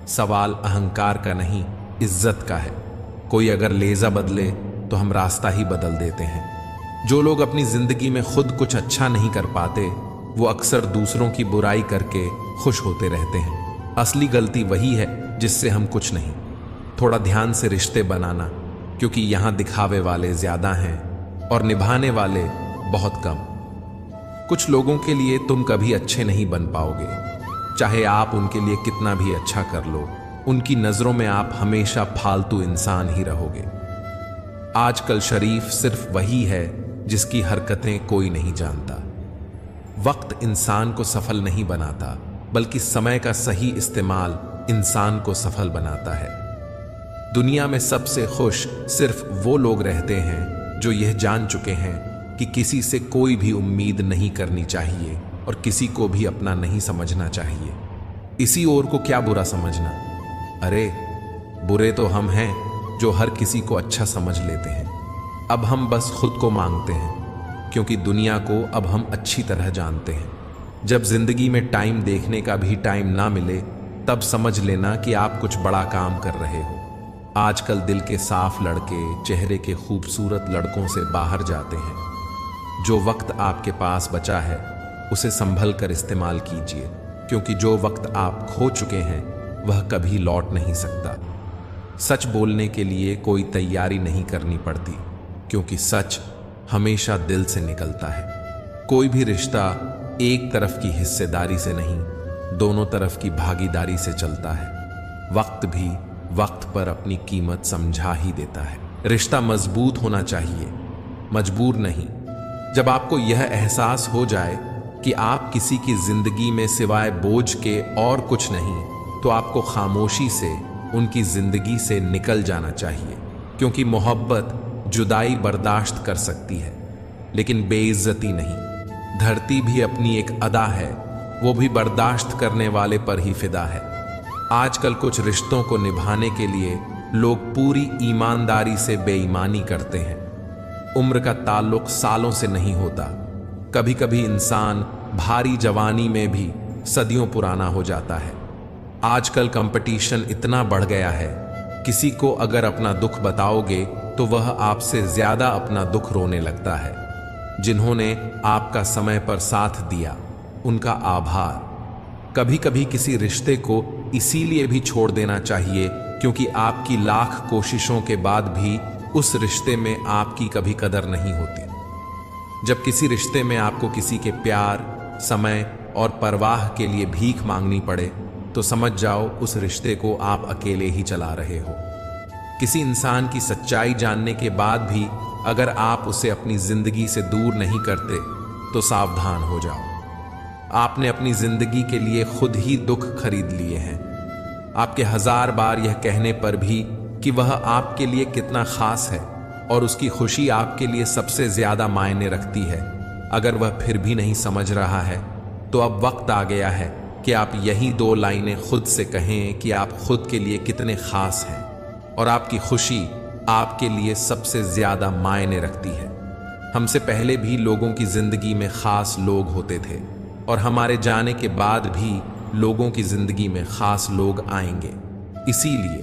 [SPEAKER 1] सवाल अहंकार का नहीं, इज्जत का है। कोई अगर लेजा बदले तो हम रास्ता ही बदल देते हैं। जो लोग अपनी जिंदगी में खुद कुछ अच्छा नहीं कर पाते, वो अक्सर दूसरों की बुराई करके खुश होते रहते हैं। असली गलती वही है जिससे हम कुछ नहीं। थोड़ा ध्यान से रिश्ते बनाना, क्योंकि यहां दिखावे वाले ज्यादा हैं और निभाने वाले बहुत कम। कुछ लोगों के लिए तुम कभी अच्छे नहीं बन पाओगे, चाहे आप उनके लिए कितना भी अच्छा कर लो। उनकी नजरों में आप हमेशा फालतू इंसान ही रहोगे। आजकल शरीफ सिर्फ वही है जिसकी हरकतें कोई नहीं जानता। वक्त इंसान को सफल नहीं बनाता, बल्कि समय का सही इस्तेमाल इंसान को सफल बनाता है। दुनिया में सबसे खुश सिर्फ वो लोग रहते हैं जो यह जान चुके हैं कि किसी से कोई भी उम्मीद नहीं करनी चाहिए और किसी को भी अपना नहीं समझना चाहिए। इसी ओर को क्या बुरा समझना? अरे बुरे तो हम हैं जो हर किसी को अच्छा समझ लेते हैं। अब हम बस खुद को मांगते हैं, क्योंकि दुनिया को अब हम अच्छी तरह जानते हैं। जब जिंदगी में टाइम देखने का भी टाइम ना मिले, तब समझ लेना कि आप कुछ बड़ा काम कर रहे हो। आजकल दिल के साफ लड़के चेहरे के खूबसूरत लड़कों से बाहर जाते हैं। जो वक्त आपके पास बचा है उसे संभल कर इस्तेमाल कीजिए, क्योंकि जो वक्त आप खो चुके हैं वह कभी लौट नहीं सकता। सच बोलने के लिए कोई तैयारी नहीं करनी पड़ती, क्योंकि सच हमेशा दिल से निकलता है। कोई भी रिश्ता एक तरफ की हिस्सेदारी से नहीं, दोनों तरफ की भागीदारी से चलता है। वक्त भी वक्त पर अपनी कीमत समझा ही देता है। रिश्ता मजबूत होना चाहिए, मजबूर नहीं। जब आपको यह एहसास हो जाए कि आप किसी की जिंदगी में सिवाय बोझ के और कुछ नहीं, तो आपको खामोशी से उनकी जिंदगी से निकल जाना चाहिए, क्योंकि मोहब्बत जुदाई बर्दाश्त कर सकती है, लेकिन बेइज्जती नहीं। धरती भी अपनी एक अदा है, वो भी बर्दाश्त करने वाले पर ही फिदा है। आजकल कुछ रिश्तों को निभाने के लिए लोग पूरी ईमानदारी से बेईमानी करते हैं। उम्र का ताल्लुक सालों से नहीं होता। कभी कभी इंसान भारी जवानी में भी सदियों पुराना हो जाता है। आजकल कंपटीशन इतना बढ़ गया है, किसी को अगर अपना दुख बताओगे तो वह आपसे ज्यादा अपना दुख रोने लगता है। जिन्होंने आपका समय पर साथ दिया, उनका आभार। कभी कभी किसी रिश्ते को इसीलिए भी छोड़ देना चाहिए क्योंकि आपकी लाख कोशिशों के बाद भी उस रिश्ते में आपकी कभी कदर नहीं होती। जब किसी रिश्ते में आपको किसी के प्यार, समय और परवाह के लिए भीख मांगनी पड़े, तो समझ जाओ उस रिश्ते को आप अकेले ही चला रहे हो। किसी इंसान की सच्चाई जानने के बाद भी अगर आप उसे अपनी जिंदगी से दूर नहीं करते, तो सावधान हो जाओ। आपने अपनी जिंदगी के लिए खुद ही दुख खरीद लिए हैं। आपके 1000 बार यह कहने पर भी कि वह आपके लिए कितना खास है और उसकी खुशी आपके लिए सबसे ज्यादा मायने रखती है, अगर वह फिर भी नहीं समझ रहा है, तो अब वक्त आ गया है कि आप यही 2 लाइनें खुद से कहें कि आप खुद के लिए कितने खास हैं और आपकी खुशी आपके लिए सबसे ज्यादा मायने रखती है। हमसे पहले भी लोगों की जिंदगी में खास लोग होते थे और हमारे जाने के बाद भी लोगों की जिंदगी में खास लोग आएंगे। इसीलिए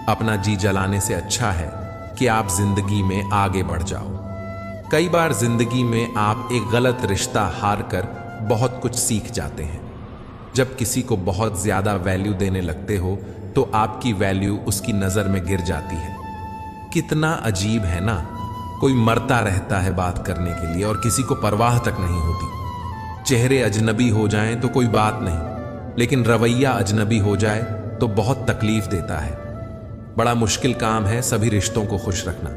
[SPEAKER 1] अपना जी जलाने से अच्छा है कि आप जिंदगी में आगे बढ़ जाओ। कई बार जिंदगी में आप एक गलत रिश्ता हार कर बहुत कुछ सीख जाते हैं। जब किसी को बहुत ज्यादा वैल्यू देने लगते हो तो आपकी वैल्यू उसकी नजर में गिर जाती है। कितना अजीब है ना, कोई मरता रहता है बात करने के लिए और किसी को परवाह तक नहीं होती। चेहरे अजनबी हो जाएं तो कोई बात नहीं, लेकिन रवैया अजनबी हो जाए तो बहुत तकलीफ देता है। बड़ा मुश्किल काम है सभी रिश्तों को खुश रखना।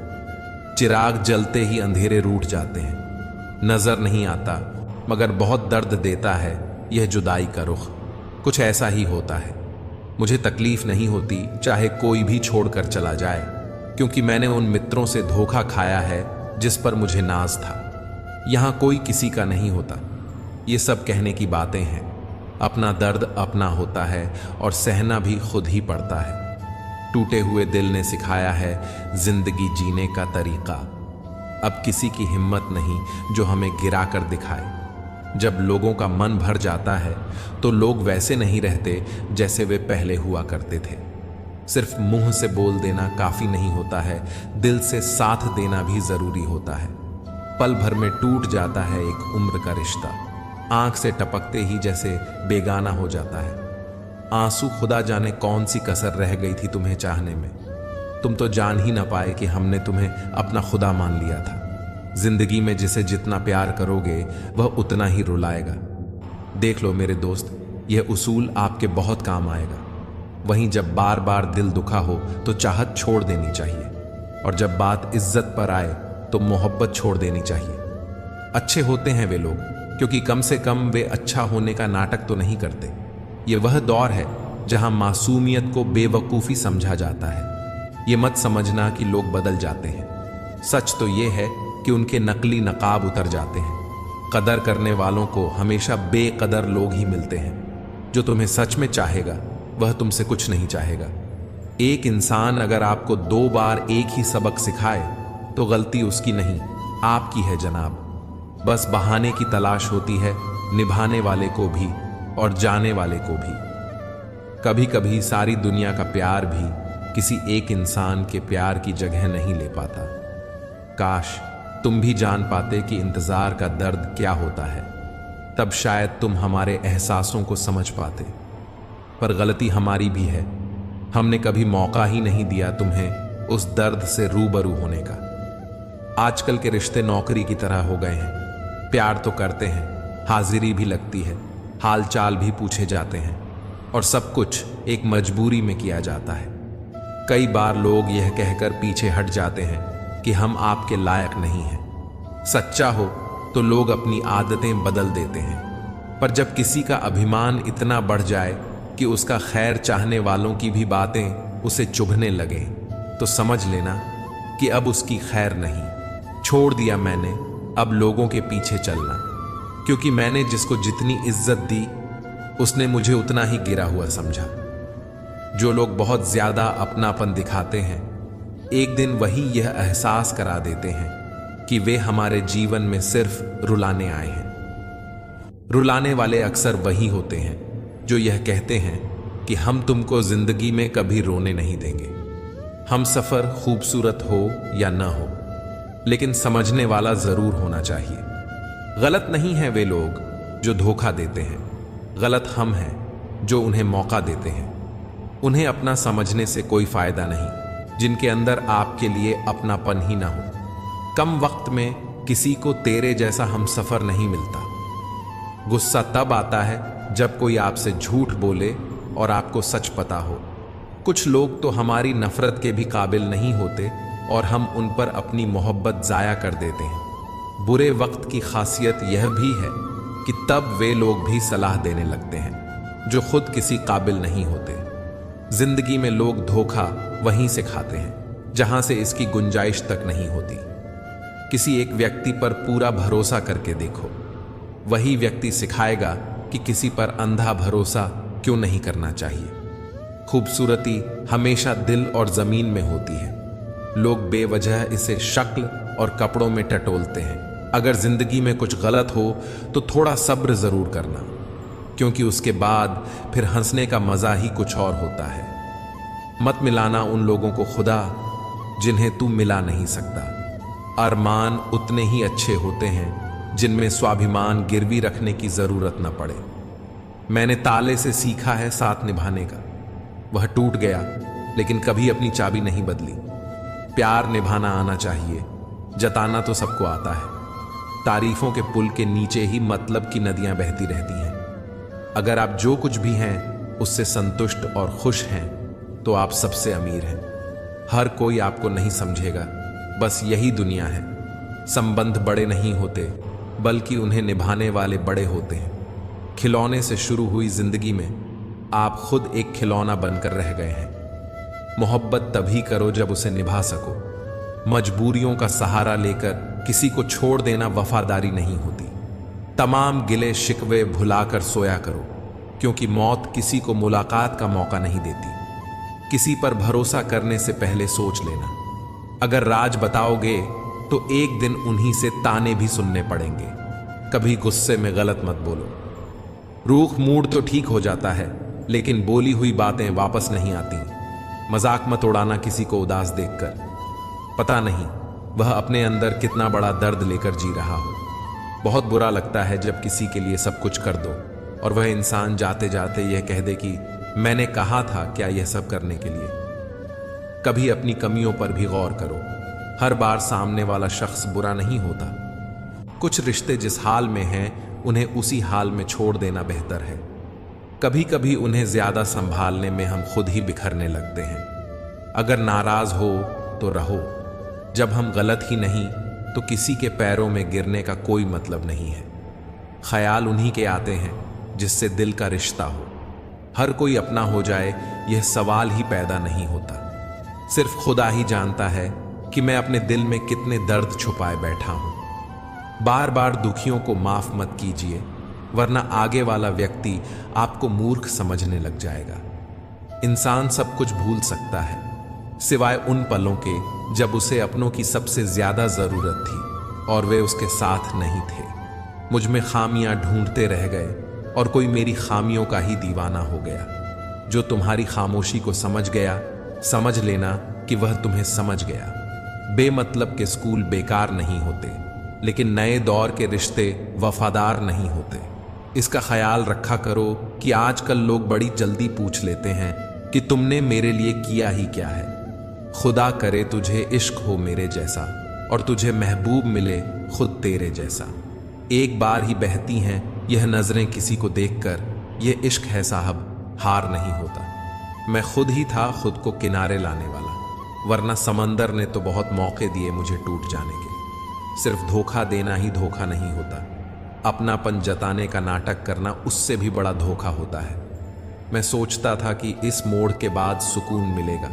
[SPEAKER 1] चिराग जलते ही अंधेरे रूठ जाते हैं। नजर नहीं आता मगर बहुत दर्द देता है यह जुदाई का रुख। कुछ ऐसा ही होता है। मुझे तकलीफ नहीं होती चाहे कोई भी छोड़कर चला जाए, क्योंकि मैंने उन मित्रों से धोखा खाया है जिस पर मुझे नाज था। यहां कोई किसी का नहीं होता। ये सब कहने की बातें हैं। अपना दर्द अपना होता है और सहना भी खुद ही पड़ता है। टूटे हुए दिल ने सिखाया है जिंदगी जीने का तरीका। अब किसी की हिम्मत नहीं जो हमें गिरा कर दिखाए। जब लोगों का मन भर जाता है तो लोग वैसे नहीं रहते जैसे वे पहले हुआ करते थे। सिर्फ मुंह से बोल देना काफी नहीं होता है, दिल से साथ देना भी जरूरी होता है। पल भर में टूट जाता है एक उम्र का रिश्ता, आंख से टपकते ही जैसे बेगाना हो जाता है। आंसू खुदा जाने कौन सी कसर रह गई थी तुम्हें चाहने में। तुम तो जान ही ना पाए कि हमने तुम्हें अपना खुदा मान लिया था। जिंदगी में जिसे जितना प्यार करोगे वह उतना ही रुलाएगा। देख लो मेरे दोस्त, यह उसूल आपके बहुत काम आएगा। वहीं जब बार बार दिल दुखा हो तो चाहत छोड़ देनी चाहिए। और जब बात इज्जत पर आए तो मोहब्बत छोड़ देनी चाहिए। अच्छे होते हैं वे लोग क्योंकि कम से कम वे अच्छा होने का नाटक तो नहीं करते। ये वह दौर है जहां मासूमियत को बेवकूफ़ी समझा जाता है। ये मत समझना कि लोग बदल जाते हैं। सच तो ये है कि उनके नकली नकाब उतर जाते हैं। कदर करने वालों को हमेशा बेकदर लोग ही मिलते हैं। जो तुम्हें सच में चाहेगा वह तुमसे कुछ नहीं चाहेगा। एक इंसान अगर आपको 2 बार एक ही सबक सिखाए तो गलती उसकी नहीं, आपकी है जनाब। बस बहाने की तलाश होती है निभाने वाले को भी और जाने वाले को भी। कभी कभी सारी दुनिया का प्यार भी किसी एक इंसान के प्यार की जगह नहीं ले पाता। काश तुम भी जान पाते कि इंतजार का दर्द क्या होता है, तब शायद तुम हमारे एहसासों को समझ पाते। पर गलती हमारी भी है, हमने कभी मौका ही नहीं दिया तुम्हें उस दर्द से रूबरू होने का। आजकल के रिश्ते नौकरी की तरह हो गए हैं। प्यार तो करते हैं, हाजिरी भी लगती है, हाल चाल भी पूछे जाते हैं और सब कुछ एक मजबूरी में किया जाता है। कई बार लोग यह कहकर पीछे हट जाते हैं कि हम आपके लायक नहीं हैं। सच्चा हो तो लोग अपनी आदतें बदल देते हैं, पर जब किसी का अभिमान इतना बढ़ जाए कि उसका खैर चाहने वालों की भी बातें उसे चुभने लगे तो समझ लेना कि अब उसकी खैर नहीं। छोड़ दिया मैंने अब लोगों के पीछे चलना, क्योंकि मैंने जिसको जितनी इज्जत दी उसने मुझे उतना ही गिरा हुआ समझा। जो लोग बहुत ज्यादा अपनापन दिखाते हैं एक दिन वही यह एहसास करा देते हैं कि वे हमारे जीवन में सिर्फ रुलाने आए हैं। रुलाने वाले अक्सर वही होते हैं जो यह कहते हैं कि हम तुमको जिंदगी में कभी रोने नहीं देंगे। हम सफर खूबसूरत हो या न हो, लेकिन समझने वाला जरूर होना चाहिए। गलत नहीं है वे लोग जो धोखा देते हैं, गलत हम हैं जो उन्हें मौका देते हैं। उन्हें अपना समझने से कोई फायदा नहीं जिनके अंदर आपके लिए अपनापन ही ना हो। कम वक्त में किसी को तेरे जैसा हम सफर नहीं मिलता। गुस्सा तब आता है जब कोई आपसे झूठ बोले और आपको सच पता हो। कुछ लोग तो हमारी नफरत के भी काबिल नहीं होते और हम उन पर अपनी मोहब्बत जाया कर देते हैं। बुरे वक्त की खासियत यह भी है कि तब वे लोग भी सलाह देने लगते हैं जो खुद किसी काबिल नहीं होते। जिंदगी में लोग धोखा वहीं से खाते हैं जहां से इसकी गुंजाइश तक नहीं होती। किसी एक व्यक्ति पर पूरा भरोसा करके देखो, वही व्यक्ति सिखाएगा कि किसी पर अंधा भरोसा क्यों नहीं करना चाहिए। खूबसूरती हमेशा दिल और जमीन में होती है। लोग बेवजह इसे शक्ल और कपड़ों में टटोलते हैं। अगर जिंदगी में कुछ गलत हो तो थोड़ा सब्र जरूर करना, क्योंकि उसके बाद फिर हंसने का मजा ही कुछ और होता है। मत मिलाना उन लोगों को खुदा जिन्हें तू मिला नहीं सकता। अरमान उतने ही अच्छे होते हैं जिनमें स्वाभिमान गिरवी रखने की जरूरत न पड़े। मैंने ताले से सीखा है साथ निभाने का, वह टूट गया लेकिन कभी अपनी चाबी नहीं बदली। प्यार निभाना आना चाहिए, जताना तो सबको आता है। तारीफों के पुल के नीचे ही मतलब की नदियां बहती रहती हैं। अगर आप जो कुछ भी हैं उससे संतुष्ट और खुश हैं तो आप सबसे अमीर हैं। हर कोई आपको नहीं समझेगा, बस यही दुनिया है। संबंध बड़े नहीं होते बल्कि उन्हें निभाने वाले बड़े होते हैं। खिलौने से शुरू हुई जिंदगी में आप खुद एक खिलौना बनकर रह गए हैं। मोहब्बत तभी करो जब उसे निभा सको। मजबूरियों का सहारा लेकर किसी को छोड़ देना वफादारी नहीं होती। तमाम गिले शिकवे भुलाकर सोया करो, क्योंकि मौत किसी को मुलाकात का मौका नहीं देती। किसी पर भरोसा करने से पहले सोच लेना। अगर राज बताओगे तो एक दिन उन्हीं से ताने भी सुनने पड़ेंगे। कभी गुस्से में गलत मत बोलो। रूख मूड तो ठीक हो जाता है, लेकिन बोली हुई बातें वापस नहीं आती। मजाक मत उड़ाना किसी को उदास देखकर। पता नहीं वह अपने अंदर कितना बड़ा दर्द लेकर जी रहा हो। बहुत बुरा लगता है जब किसी के लिए सब कुछ कर दो और वह इंसान जाते जाते यह कह दे कि मैंने कहा था क्या यह सब करने के लिए। कभी अपनी कमियों पर भी गौर करो। हर बार सामने वाला शख्स बुरा नहीं होता। कुछ रिश्ते जिस हाल में हैं उन्हें उसी हाल में छोड़ देना बेहतर है। कभी कभी उन्हें ज्यादा संभालने में हम खुद ही बिखरने लगते हैं। अगर नाराज हो तो रहो, जब हम गलत ही नहीं तो किसी के पैरों में गिरने का कोई मतलब नहीं है। ख्याल उन्हीं के आते हैं जिससे दिल का रिश्ता हो। हर कोई अपना हो जाए यह सवाल ही पैदा नहीं होता। सिर्फ खुदा ही जानता है कि मैं अपने दिल में कितने दर्द छुपाए बैठा हूं। बार बार दुखियों को माफ मत कीजिए, वरना आगे वाला व्यक्ति आपको मूर्ख समझने लग जाएगा। इंसान सब कुछ भूल सकता है सिवाय उन पलों के जब उसे अपनों की सबसे ज्यादा जरूरत थी और वे उसके साथ नहीं थे। मुझ में खामियां ढूंढते रह गए और कोई मेरी खामियों का ही दीवाना हो गया। जो तुम्हारी खामोशी को समझ गया, समझ लेना कि वह तुम्हें समझ गया। बेमतलब के स्कूल बेकार नहीं होते, लेकिन नए दौर के रिश्ते वफादार नहीं होते। इसका ख्याल रखा करो कि आजकल लोग बड़ी जल्दी पूछ लेते हैं कि तुमने मेरे लिए किया ही क्या है। खुदा करे तुझे इश्क हो मेरे जैसा और तुझे महबूब मिले खुद तेरे जैसा। एक बार ही बहती हैं यह नजरें किसी को देखकर, यह इश्क है साहब, हार नहीं होता। मैं खुद ही था खुद को किनारे लाने वाला, वरना समंदर ने तो बहुत मौके दिए मुझे टूट जाने के। सिर्फ धोखा देना ही धोखा नहीं होता, अपनापन जताने का नाटक करना उससे भी बड़ा धोखा होता है। मैं सोचता था कि इस मोड़ के बाद सुकून मिलेगा,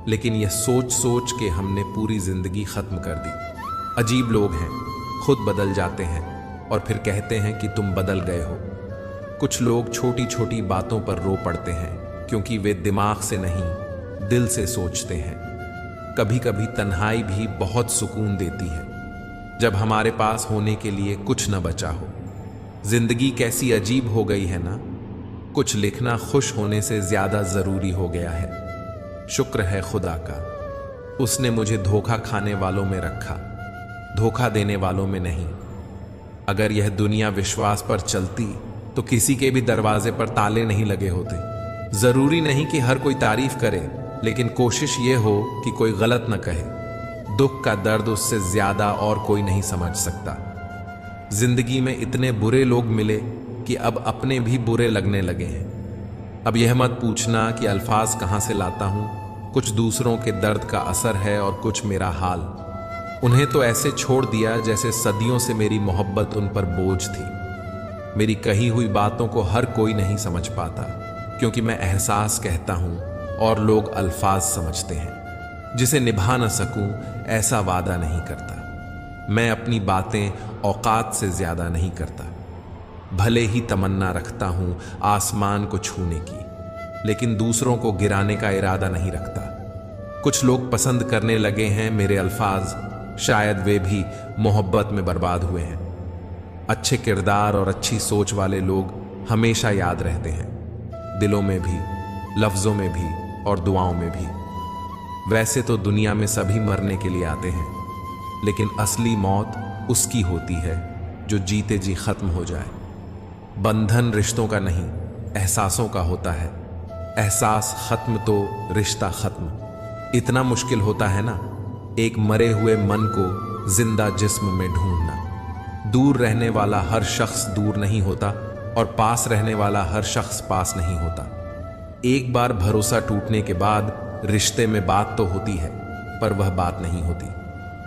[SPEAKER 1] लेकिन यह सोच सोच के हमने पूरी जिंदगी खत्म कर दी। अजीब लोग हैं, खुद बदल जाते हैं और फिर कहते हैं कि तुम बदल गए हो। कुछ लोग छोटी छोटी बातों पर रो पड़ते हैं क्योंकि वे दिमाग से नहीं दिल से सोचते हैं। कभी कभी तन्हाई भी बहुत सुकून देती है, जब हमारे पास होने के लिए कुछ न बचा हो। जिंदगी कैसी अजीब हो गई है ना। कुछ लिखना खुश होने से ज्यादा जरूरी हो गया है। शुक्र है खुदा का, उसने मुझे धोखा खाने वालों में रखा, धोखा देने वालों में नहीं। अगर यह दुनिया विश्वास पर चलती तो किसी के भी दरवाजे पर ताले नहीं लगे होते। जरूरी नहीं कि हर कोई तारीफ करे, लेकिन कोशिश यह हो कि कोई गलत न कहे। दुख का दर्द उससे ज्यादा और कोई नहीं समझ सकता। जिंदगी में इतने बुरे लोग मिले कि अब अपने भी बुरे लगने लगे हैं। अब यह मत पूछना कि अल्फाज कहां से लाता हूं, कुछ दूसरों के दर्द का असर है और कुछ मेरा हाल। उन्हें तो ऐसे छोड़ दिया जैसे सदियों से मेरी मोहब्बत उन पर बोझ थी। मेरी कही हुई बातों को हर कोई नहीं समझ पाता, क्योंकि मैं एहसास कहता हूं और लोग अल्फाज समझते हैं। जिसे निभा न सकूं ऐसा वादा नहीं करता। मैं अपनी बातें औकात से ज्यादा नहीं करता। भले ही तमन्ना रखता हूं आसमान को छूने की, लेकिन दूसरों को गिराने का इरादा नहीं रखता। कुछ लोग पसंद करने लगे हैं मेरे अल्फाज, शायद वे भी मोहब्बत में बर्बाद हुए हैं। अच्छे किरदार और अच्छी सोच वाले लोग हमेशा याद रहते हैं, दिलों में भी, लफ्जों में भी और दुआओं में भी। वैसे तो दुनिया में सभी मरने के लिए आते हैं, लेकिन असली मौत उसकी होती है जो जीते जी खत्म हो जाए। बंधन रिश्तों का नहीं, एहसासों का होता है। एहसास खत्म तो रिश्ता खत्म। इतना मुश्किल होता है ना एक मरे हुए मन को जिंदा जिस्म में ढूंढना। दूर रहने वाला हर शख्स दूर नहीं होता और पास रहने वाला हर शख्स पास नहीं होता। एक बार भरोसा टूटने के बाद रिश्ते में बात तो होती है, पर वह बात नहीं होती।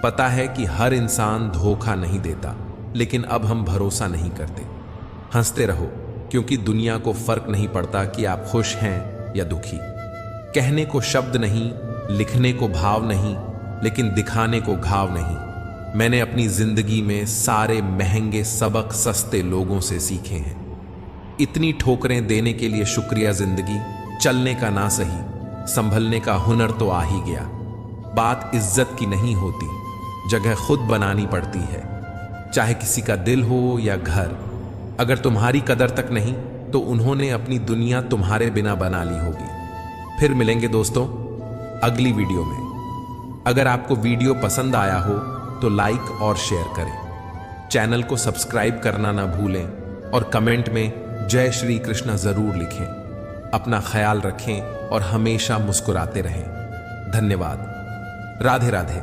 [SPEAKER 1] पता है कि हर इंसान धोखा नहीं देता, लेकिन अब हम भरोसा नहीं करते। हंसते रहो, क्योंकि दुनिया को फर्क नहीं पड़ता कि आप खुश हैं या दुखी। कहने को शब्द नहीं, लिखने को भाव नहीं, लेकिन दिखाने को घाव नहीं। मैंने अपनी जिंदगी में सारे महंगे सबक सस्ते लोगों से सीखे हैं। इतनी ठोकरें देने के लिए शुक्रिया जिंदगी। चलने का ना सही, संभलने का हुनर तो आ ही गया। बात इज्जत की नहीं होती, जगह खुद बनानी पड़ती है, चाहे किसी का दिल हो या घर। अगर तुम्हारी कदर तक नहीं तो उन्होंने अपनी दुनिया तुम्हारे बिना बना ली होगी। फिर मिलेंगे दोस्तों अगली वीडियो में। अगर आपको वीडियो पसंद आया हो तो लाइक और शेयर करें। चैनल को सब्सक्राइब करना ना भूलें और कमेंट में जय श्री कृष्णा जरूर लिखें। अपना ख्याल रखें और हमेशा मुस्कुराते रहें। धन्यवाद। राधे राधे।